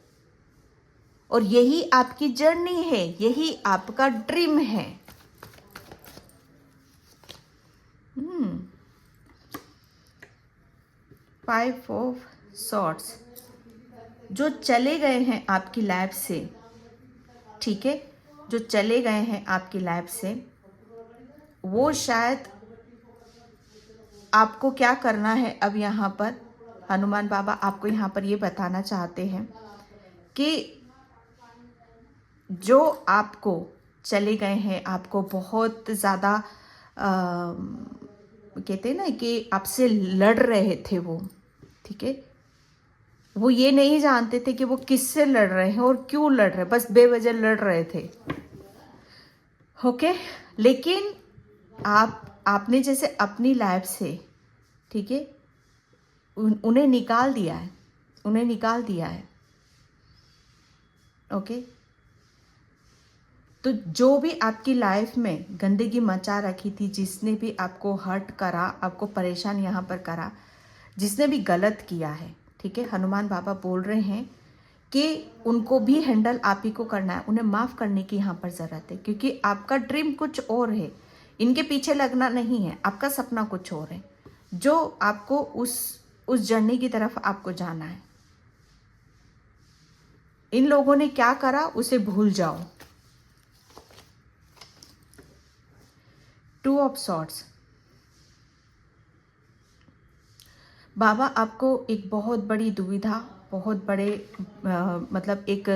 S1: और यही आपकी जर्नी है, यही आपका ड्रीम है। 5 ऑफ सॉर्ड्स जो चले गए हैं आपकी लाइफ से, ठीक है, जो चले गए हैं आपकी लाइफ से, वो शायद आपको क्या करना है। अब यहाँ पर हनुमान बाबा आपको यहाँ पर ये बताना चाहते हैं कि जो आपको चले गए हैं, आपको बहुत ज़्यादा कहते हैं ना कि आपसे लड़ रहे थे वो, ठीक है, वो ये नहीं जानते थे कि वो किससे लड़ रहे हैं और क्यों लड़ रहे हैं, बस बेवजह लड़ रहे थे। ओके, लेकिन आप आपने जैसे अपनी लाइफ से, ठीक है, उन्हें निकाल दिया है, उन्हें निकाल दिया है। ओके, तो जो भी आपकी लाइफ में गंदगी मचा रखी थी, जिसने भी आपको हर्ट करा, आपको परेशान यहाँ पर करा, जिसने भी गलत किया है, ठीक है, हनुमान बाबा बोल रहे हैं कि उनको भी हैंडल आप ही को करना है, उन्हें माफ़ करने की यहाँ पर ज़रूरत है, क्योंकि आपका ड्रीम कुछ और है, इनके पीछे लगना नहीं है, आपका सपना कुछ और है, जो आपको उस जर्नी की तरफ आपको जाना है। इन लोगों ने क्या करा उसे भूल जाओ। टू ऑफ सॉर्ड्स, बाबा आपको एक बहुत बड़ी दुविधा, बहुत बड़े मतलब एक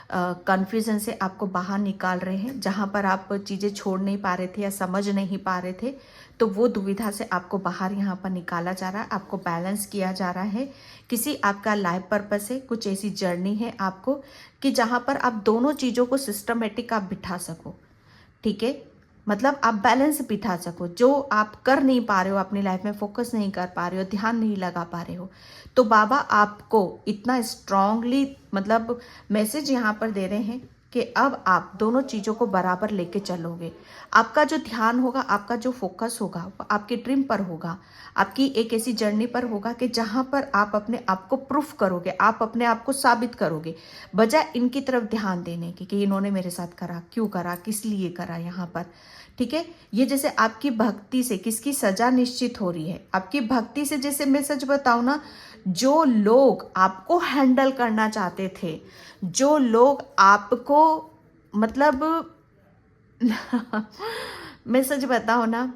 S1: कन्फ्यूज़न से आपको बाहर निकाल रहे हैं, जहाँ पर आप चीज़ें छोड़ नहीं पा रहे थे या समझ नहीं पा रहे थे, तो वो दुविधा से आपको बाहर यहाँ पर निकाला जा रहा है, आपको बैलेंस किया जा रहा है। किसी आपका लाइफ पर्पस है, कुछ ऐसी जर्नी है आपको कि जहाँ पर आप दोनों चीज़ों को सिस्टमेटिक आप बिठा सको, ठीक है, मतलब आप बैलेंस बिठा सको। जो आप कर नहीं पा रहे हो अपनी लाइफ में, फोकस नहीं कर पा रहे हो, ध्यान नहीं लगा पा रहे हो, तो बाबा आपको इतना स्ट्रांगली मतलब मैसेज यहाँ पर दे रहे हैं कि अब आप दोनों चीज़ों को बराबर लेके चलोगे। आपका जो ध्यान होगा, आपका जो फोकस होगा, वो आपके ड्रीम पर होगा, आपकी एक ऐसी जर्नी पर होगा कि जहाँ पर आप अपने आप को प्रूफ करोगे, आप अपने आप को साबित करोगे, बजाय इनकी तरफ ध्यान देने की कि इन्होंने मेरे साथ करा, क्यों करा, किस लिए करा यहाँ पर, ठीक है। ये जैसे आपकी भक्ति से किसकी सजा निश्चित हो रही है, आपकी भक्ति से, जैसे मैं सच बताऊं ना, जो लोग आपको हैंडल करना चाहते थे, जो लोग आपको मतलब मैं सच बताऊं ना,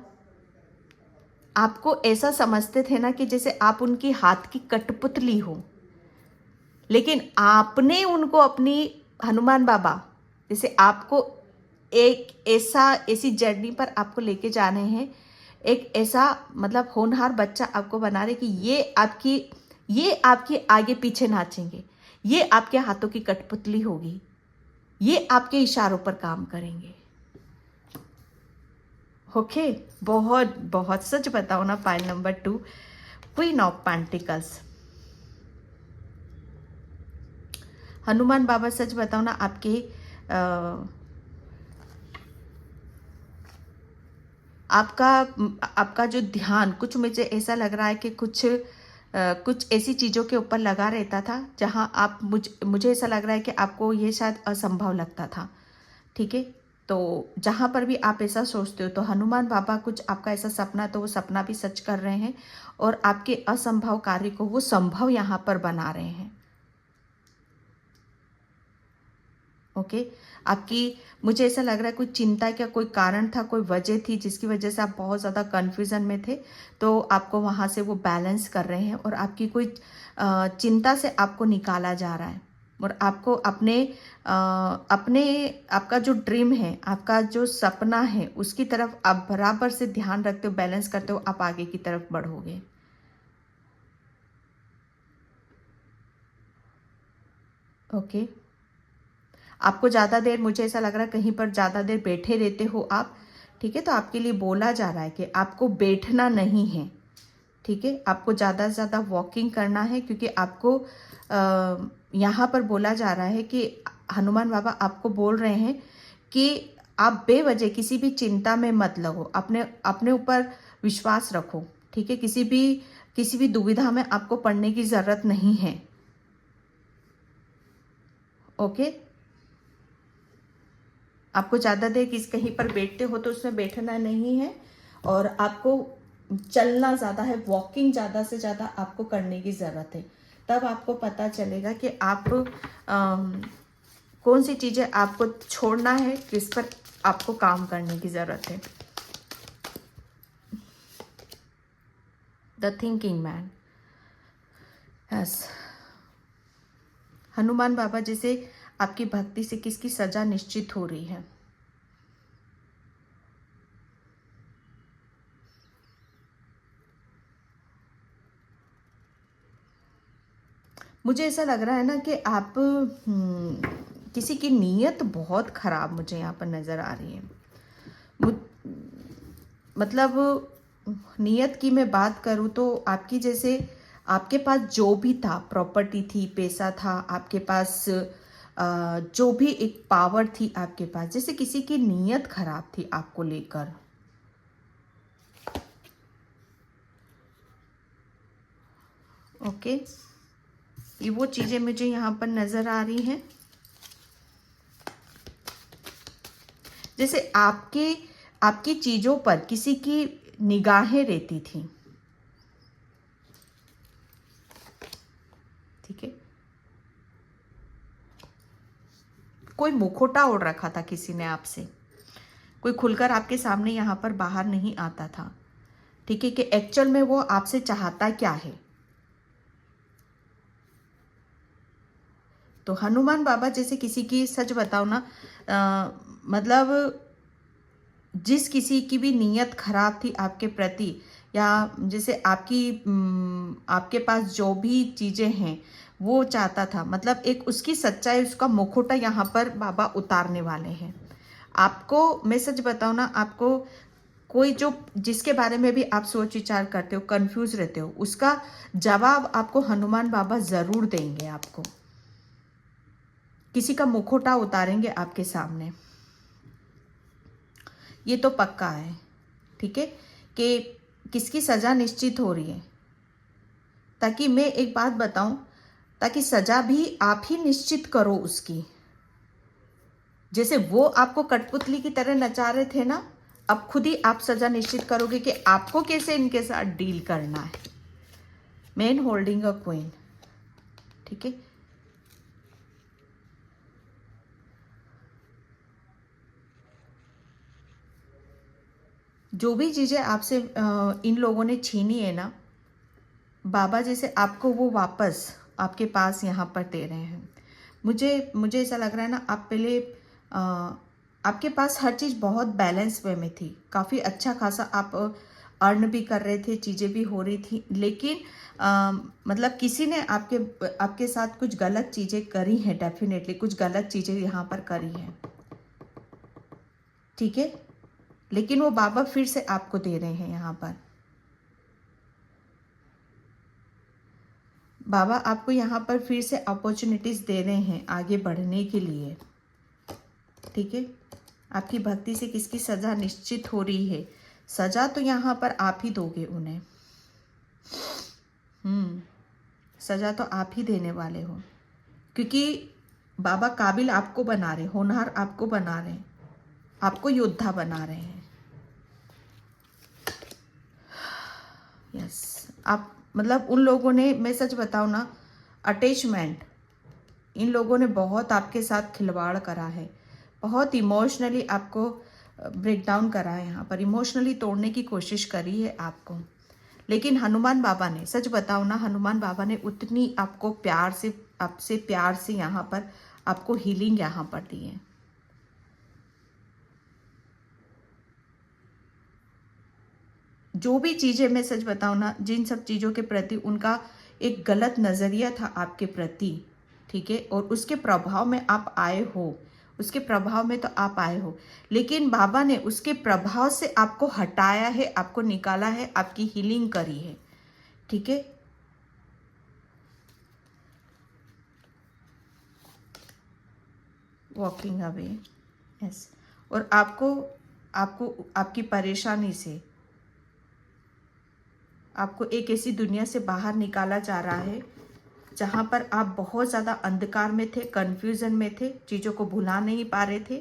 S1: आपको ऐसा समझते थे ना कि जैसे आप उनकी हाथ की कठपुतली हो, लेकिन आपने उनको अपनी, हनुमान बाबा जैसे आपको एक ऐसी जर्नी पर आपको लेके जाने हैं, एक ऐसा मतलब होनहार बच्चा आपको बना रहे कि ये आपकी आगे पीछे नाचेंगे, ये आपके हाथों की कठपुतली होगी, ये आपके इशारों पर काम करेंगे। ओके, बहुत बहुत सच बताओ ना, pile number 2, queen of pentacles. Hanuman Baba सच बताओ ना, आपका जो ध्यान, कुछ मुझे ऐसा लग रहा है कि कुछ ऐसी चीज़ों के ऊपर लगा रहता था जहां आप मुझे ऐसा लग रहा है कि आपको ये शायद असंभव लगता था, ठीक है। तो जहां पर भी आप ऐसा सोचते हो, तो हनुमान बाबा कुछ आपका ऐसा सपना, तो वो सपना भी सच कर रहे हैं और आपके असंभव कार्य को वो संभव यहाँ पर बना रहे हैं। ओके, मुझे ऐसा लग रहा है कोई चिंता का कोई कारण था, कोई वजह थी जिसकी वजह से आप बहुत ज़्यादा कन्फ्यूज़न में थे, तो आपको वहाँ से वो बैलेंस कर रहे हैं और आपकी कोई चिंता से आपको निकाला जा रहा है और आपको अपने आपका जो ड्रीम है, आपका जो सपना है, उसकी तरफ आप बराबर से ध्यान रखते हो, बैलेंस करते हो, आप आगे की तरफ बढ़ोगे। ओके, आपको ज़्यादा देर, मुझे ऐसा लग रहा है कहीं पर ज़्यादा देर बैठे रहते हो आप, ठीक है, तो आपके लिए बोला जा रहा है कि आपको बैठना नहीं है, ठीक है, आपको ज़्यादा से ज़्यादा वॉकिंग करना है, क्योंकि आपको यहाँ पर बोला जा रहा है कि हनुमान बाबा आपको बोल रहे हैं कि आप बेवजह किसी भी चिंता में मत लगो, अपने ऊपर विश्वास रखो, ठीक है, किसी भी दुविधा में आपको पड़ने की ज़रूरत नहीं है। ओके, आपको ज़्यादा देर कहीं पर बैठते हो तो उसमें बैठना नहीं है और आपको चलना ज़्यादा है, वॉकिंग ज़्यादा से ज़्यादा आपको करने की ज़रूरत है। तब आपको पता चलेगा कि आप कौन सी चीज़ें आपको छोड़ना है, किस पर आपको काम करने की ज़रूरत है। The thinking man, yes, Hanuman Baba जैसे आपकी भक्ति से किसकी सजा निश्चित हो रही है। मुझे ऐसा लग रहा है ना कि आप किसी की नीयत बहुत खराब मुझे यहाँ पर नज़र आ रही है। मतलब नियत की मैं बात करूँ तो आपकी जैसे आपके पास जो भी था, प्रॉपर्टी थी, पैसा था, आपके पास जो भी एक पावर थी आपके पास, जैसे किसी की नीयत खराब थी आपको लेकर। ओके, ये वो चीज़ें मुझे यहाँ पर नज़र आ रही हैं। जैसे आपकी चीज़ों पर किसी की निगाहें रहती थी, ठीक है। कोई मुखौटा ओढ़ रखा था किसी ने आपसे, कोई खुलकर आपके सामने यहाँ पर बाहर नहीं आता था, ठीक है, कि एक्चुअल में वो आपसे चाहता क्या है। तो हनुमान बाबा जैसे किसी की, सच बताओ ना, मतलब जिस किसी की भी नीयत खराब थी आपके प्रति, या जैसे आपके पास जो भी चीज़ें हैं वो चाहता था, मतलब एक उसकी सच्चाई, उसका मुखौटा यहाँ पर बाबा उतारने वाले हैं। आपको मैं सच बताऊँ ना, आपको कोई जो जिसके बारे में भी आप सोच विचार करते हो, कंफ्यूज रहते हो, उसका जवाब आपको हनुमान बाबा ज़रूर देंगे। आपको किसी का मुखौटा उतारेंगे आपके सामने, ये तो पक्का है, ठीक है, कि किसकी सज़ा निश्चित हो रही है। ताकि मैं एक बात बताऊं, ताकि सज़ा भी आप ही निश्चित करो उसकी। जैसे वो आपको कठपुतली की तरह नचा रहे थे ना, अब खुद ही आप सज़ा निश्चित करोगे कि आपको कैसे इनके साथ डील करना है। मैन होल्डिंग अ क्वीन, ठीक है। जो भी चीज़ें आपसे इन लोगों ने छीनी है ना, बाबा जैसे आपको वो वापस आपके पास यहाँ पर दे रहे हैं। मुझे ऐसा लग रहा है ना, आप पहले आपके पास हर चीज़ बहुत बैलेंस वे में थी, काफ़ी अच्छा खासा आप अर्न भी कर रहे थे, चीज़ें भी हो रही थी, लेकिन मतलब किसी ने आपके साथ कुछ गलत चीज़ें करी हैं, डेफिनेटली कुछ गलत चीज़ें यहाँ पर करी हैं, ठीक है। लेकिन वो बाबा फिर से आपको दे रहे हैं यहाँ पर। बाबा आपको यहाँ पर फिर से अपॉर्चुनिटीज़ दे रहे हैं आगे बढ़ने के लिए, ठीक है। आपकी भक्ति से किसकी सज़ा निश्चित हो रही है, सज़ा तो यहाँ पर आप ही दोगे उन्हें। सज़ा तो आप ही देने वाले हो, क्योंकि बाबा काबिल आपको बना रहे, होनहार आपको बना रहे, आपको योद्धा बना रहे हैं। यस, आप मतलब उन लोगों ने, मैं सच बताऊँ ना, अटैचमेंट, इन लोगों ने बहुत आपके साथ खिलवाड़ करा है, बहुत इमोशनली आपको ब्रेक डाउन करा है, यहाँ पर इमोशनली तोड़ने की कोशिश करी है आपको। लेकिन हनुमान बाबा ने, सच बताओ ना, हनुमान बाबा ने उतनी आपको प्यार से, आपसे प्यार से यहाँ पर आपको हीलिंग यहाँ पर दी है। जो भी चीज़ें, मैं सच बताऊँ ना, जिन सब चीज़ों के प्रति उनका एक गलत नज़रिया था आपके प्रति, ठीक है, और उसके प्रभाव में आप आए हो, उसके प्रभाव में तो आप आए हो, लेकिन बाबा ने उसके प्रभाव से आपको हटाया है, आपको निकाला है, आपकी हीलिंग करी है, ठीक है। Walking away, yes. और आपको आपको आपकी परेशानी से, आपको एक ऐसी दुनिया से बाहर निकाला जा रहा है जहाँ पर आप बहुत ज़्यादा अंधकार में थे, कन्फ्यूज़न में थे, चीज़ों को भुला नहीं पा रहे थे,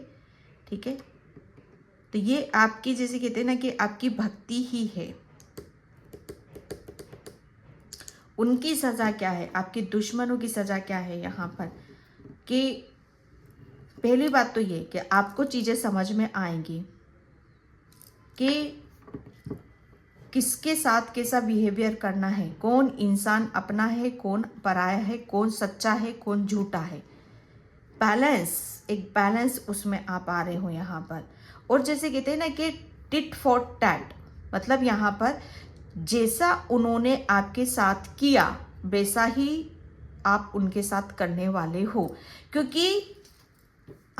S1: ठीक है। तो ये आपकी, जैसे कहते हैं ना, कि आपकी भक्ति ही है। उनकी सज़ा क्या है, आपके दुश्मनों की सज़ा क्या है यहाँ पर, कि पहली बात तो ये कि आपको चीज़ें समझ में आएंगी कि किसके साथ कैसा बिहेवियर करना है, कौन इंसान अपना है, कौन पराया है, कौन सच्चा है, कौन झूठा है। बैलेंस, एक बैलेंस उसमें आप आ रहे हो यहाँ पर। और जैसे कहते हैं ना कि टिट फॉर टैट, मतलब यहाँ पर जैसा उन्होंने आपके साथ किया वैसा ही आप उनके साथ करने वाले हो, क्योंकि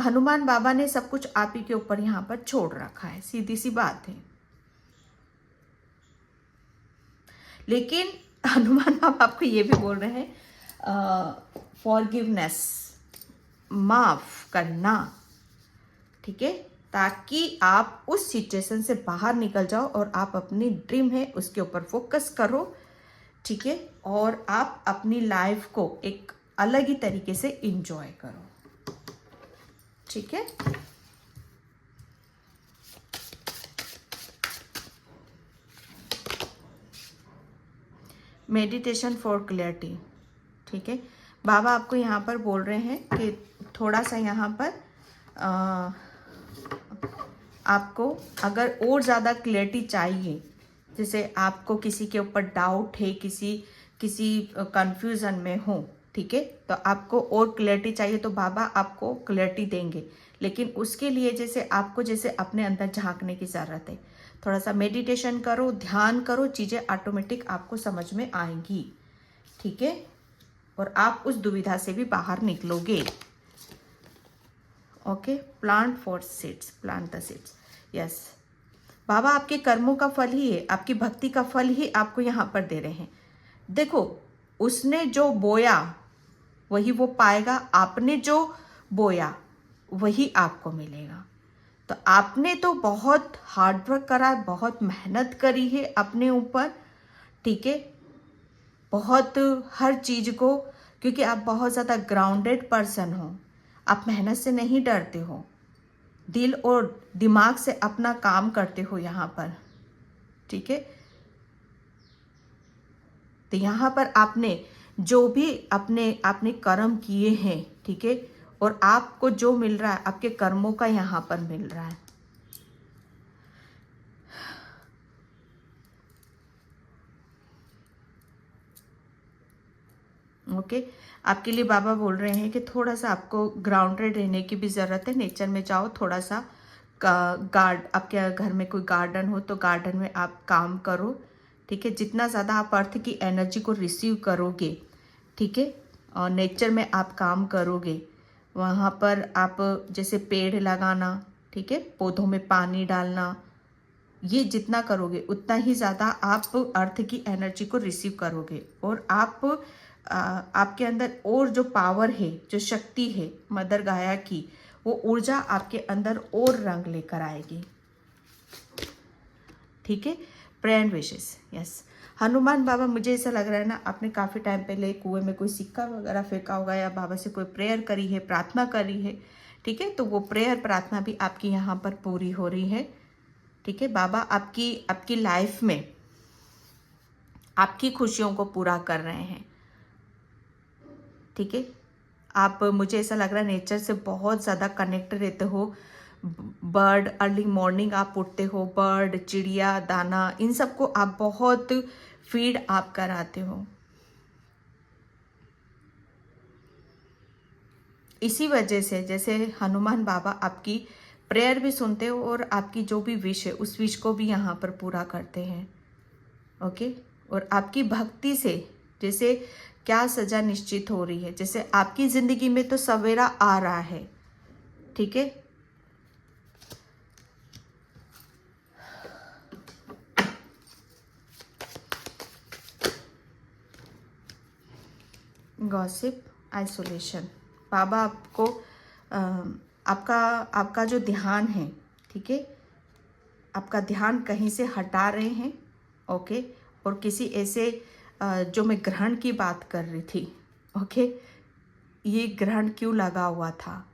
S1: हनुमान बाबा ने सब कुछ आप ही के ऊपर यहाँ पर छोड़ रखा है, सीधी सी बात है। लेकिन हनुमान बाबा आपको ये भी बोल रहे हैं फॉरगिवनेस, माफ करना, ठीक है, ताकि आप उस सिचुएशन से बाहर निकल जाओ और आप अपनी ड्रीम है उसके ऊपर फोकस करो, ठीक है, और आप अपनी लाइफ को एक अलग ही तरीके से एंजॉय करो, ठीक है। मेडिटेशन फॉर क्लैरिटी, ठीक है। बाबा आपको यहाँ पर बोल रहे हैं कि थोड़ा सा यहाँ पर आपको अगर और ज़्यादा क्लैरिटी चाहिए, जैसे आपको किसी के ऊपर डाउट है, किसी कंफ्यूजन में हो, ठीक है, तो आपको और क्लैरिटी चाहिए तो बाबा आपको क्लैरिटी देंगे, लेकिन उसके लिए जैसे आपको जैसे अपने अंदर झांकने की ज़रूरत है। थोड़ा सा मेडिटेशन करो, ध्यान करो, चीज़ें ऑटोमेटिक आपको समझ में आएंगी, ठीक है, और आप उस दुविधा से भी बाहर निकलोगे। Okay, plant for seeds, plant the seeds, yes. Baba आपके कर्मों का फल ही है, आपकी भक्ति का फल ही आपको यहाँ पर दे रहे हैं। देखो, उसने जो बोया वही वो पाएगा, आपने जो बोया वही आपको मिलेगा। तो आपने तो बहुत हार्डवर्क करा है, बहुत मेहनत करी है अपने ऊपर, ठीक है, बहुत हर चीज़ को, क्योंकि आप बहुत ज़्यादा ग्राउंडेड पर्सन हो, आप मेहनत से नहीं डरते हो, दिल और दिमाग से अपना काम करते हो यहाँ पर, ठीक है। तो यहाँ पर आपने जो भी अपने कर्म किए हैं, ठीक है, और आपको जो मिल रहा है आपके कर्मों का यहाँ पर मिल रहा है। ओके, आपके लिए बाबा बोल रहे हैं कि थोड़ा सा आपको ग्राउंडेड रहने की भी ज़रूरत है, नेचर में जाओ, थोड़ा सा आपके घर में कोई गार्डन हो तो गार्डन में आप काम करो, ठीक है। जितना ज़्यादा आप अर्थ की एनर्जी को रिसीव करोगे, ठीक है, और नेचर में आप काम करोगे, वहाँ पर आप जैसे पेड़ लगाना, ठीक है, पौधों में पानी डालना, ये जितना करोगे उतना ही ज़्यादा आप अर्थ की एनर्जी को रिसीव करोगे, और आपके अंदर और जो पावर है, जो शक्ति है मदर गाया की, वो ऊर्जा आपके अंदर और रंग लेकर आएगी, ठीक है। Prayer and wishes, yes. Hanuman Baba, मुझे ऐसा लग रहा है ना, आपने काफ़ी टाइम पहले कुएं में कोई सिक्का वगैरह फेंका होगा या बाबा से कोई प्रेयर करी है, प्रार्थना करी है, ठीक है, तो वो प्रेयर प्रार्थना भी आपकी यहाँ पर पूरी हो रही है, ठीक है। बाबा आपकी लाइफ में आपकी खुशियों को पूरा कर रहे हैं, ठीक है। आप, मुझे ऐसा लग रहा है, नेचर से बहुत ज़्यादा कनेक्ट रहते हो। बर्ड, अर्ली मॉर्निंग आप उठते हो, बर्ड, चिड़िया, दाना, इन सबको आप बहुत फीड आप कराते हो। इसी वजह से जैसे हनुमान बाबा आपकी प्रेयर भी सुनते हो और आपकी जो भी विश है उस विश को भी यहाँ पर पूरा करते हैं, ओके। और आपकी भक्ति से जैसे क्या सजा निश्चित हो रही है, जैसे आपकी जिंदगी में तो सवेरा आ रहा है, ठीक है। गॉसिप, आइसोलेशन, बाबा आपको आपका जो ध्यान है, ठीक है, आपका ध्यान कहीं से हटा रहे हैं, ओके। और किसी ऐसे जो मैं ग्रहण की बात कर रही थी, ओके, ये ग्रहण क्यों लगा हुआ था,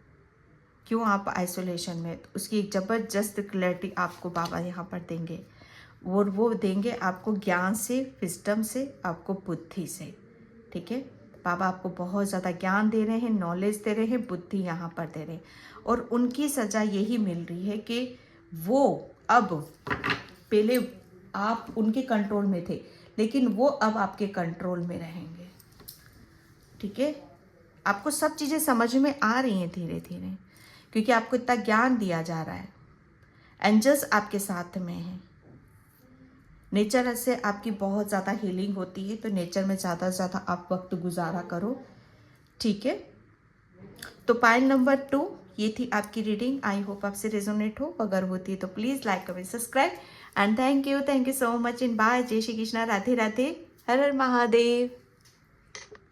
S1: क्यों आप आइसोलेशन में, तो उसकी एक ज़बरदस्त क्लैरिटी आपको बाबा यहाँ पर देंगे, और वो देंगे आपको ज्ञान से, विजडम से, आपको बुद्धि से, ठीक है। बाबा आपको बहुत ज़्यादा ज्ञान दे रहे हैं, नॉलेज दे रहे हैं, बुद्धि यहाँ पर दे रहे हैं, और उनकी सज़ा यही मिल रही है कि वो अब, पहले आप उनके कंट्रोल में थे, लेकिन वो अब आपके कंट्रोल में रहेंगे, ठीक है। आपको सब चीज़ें समझ में आ रही हैं धीरे धीरे, क्योंकि आपको इतना ज्ञान दिया जा रहा है, एंजल्स आपके साथ में हैं। नेचर से आपकी बहुत ज़्यादा हीलिंग होती है, तो नेचर में ज़्यादा से ज़्यादा आप वक्त गुजारा करो, ठीक है। तो पाइल नंबर 2 ये थी आपकी रीडिंग। आई होप आपसे रेजोनेट हो, अगर होती है तो please like, comment, subscribe and thank you so much in by. जय श्री कृष्णा, राधे राधे, हर हर महादेव।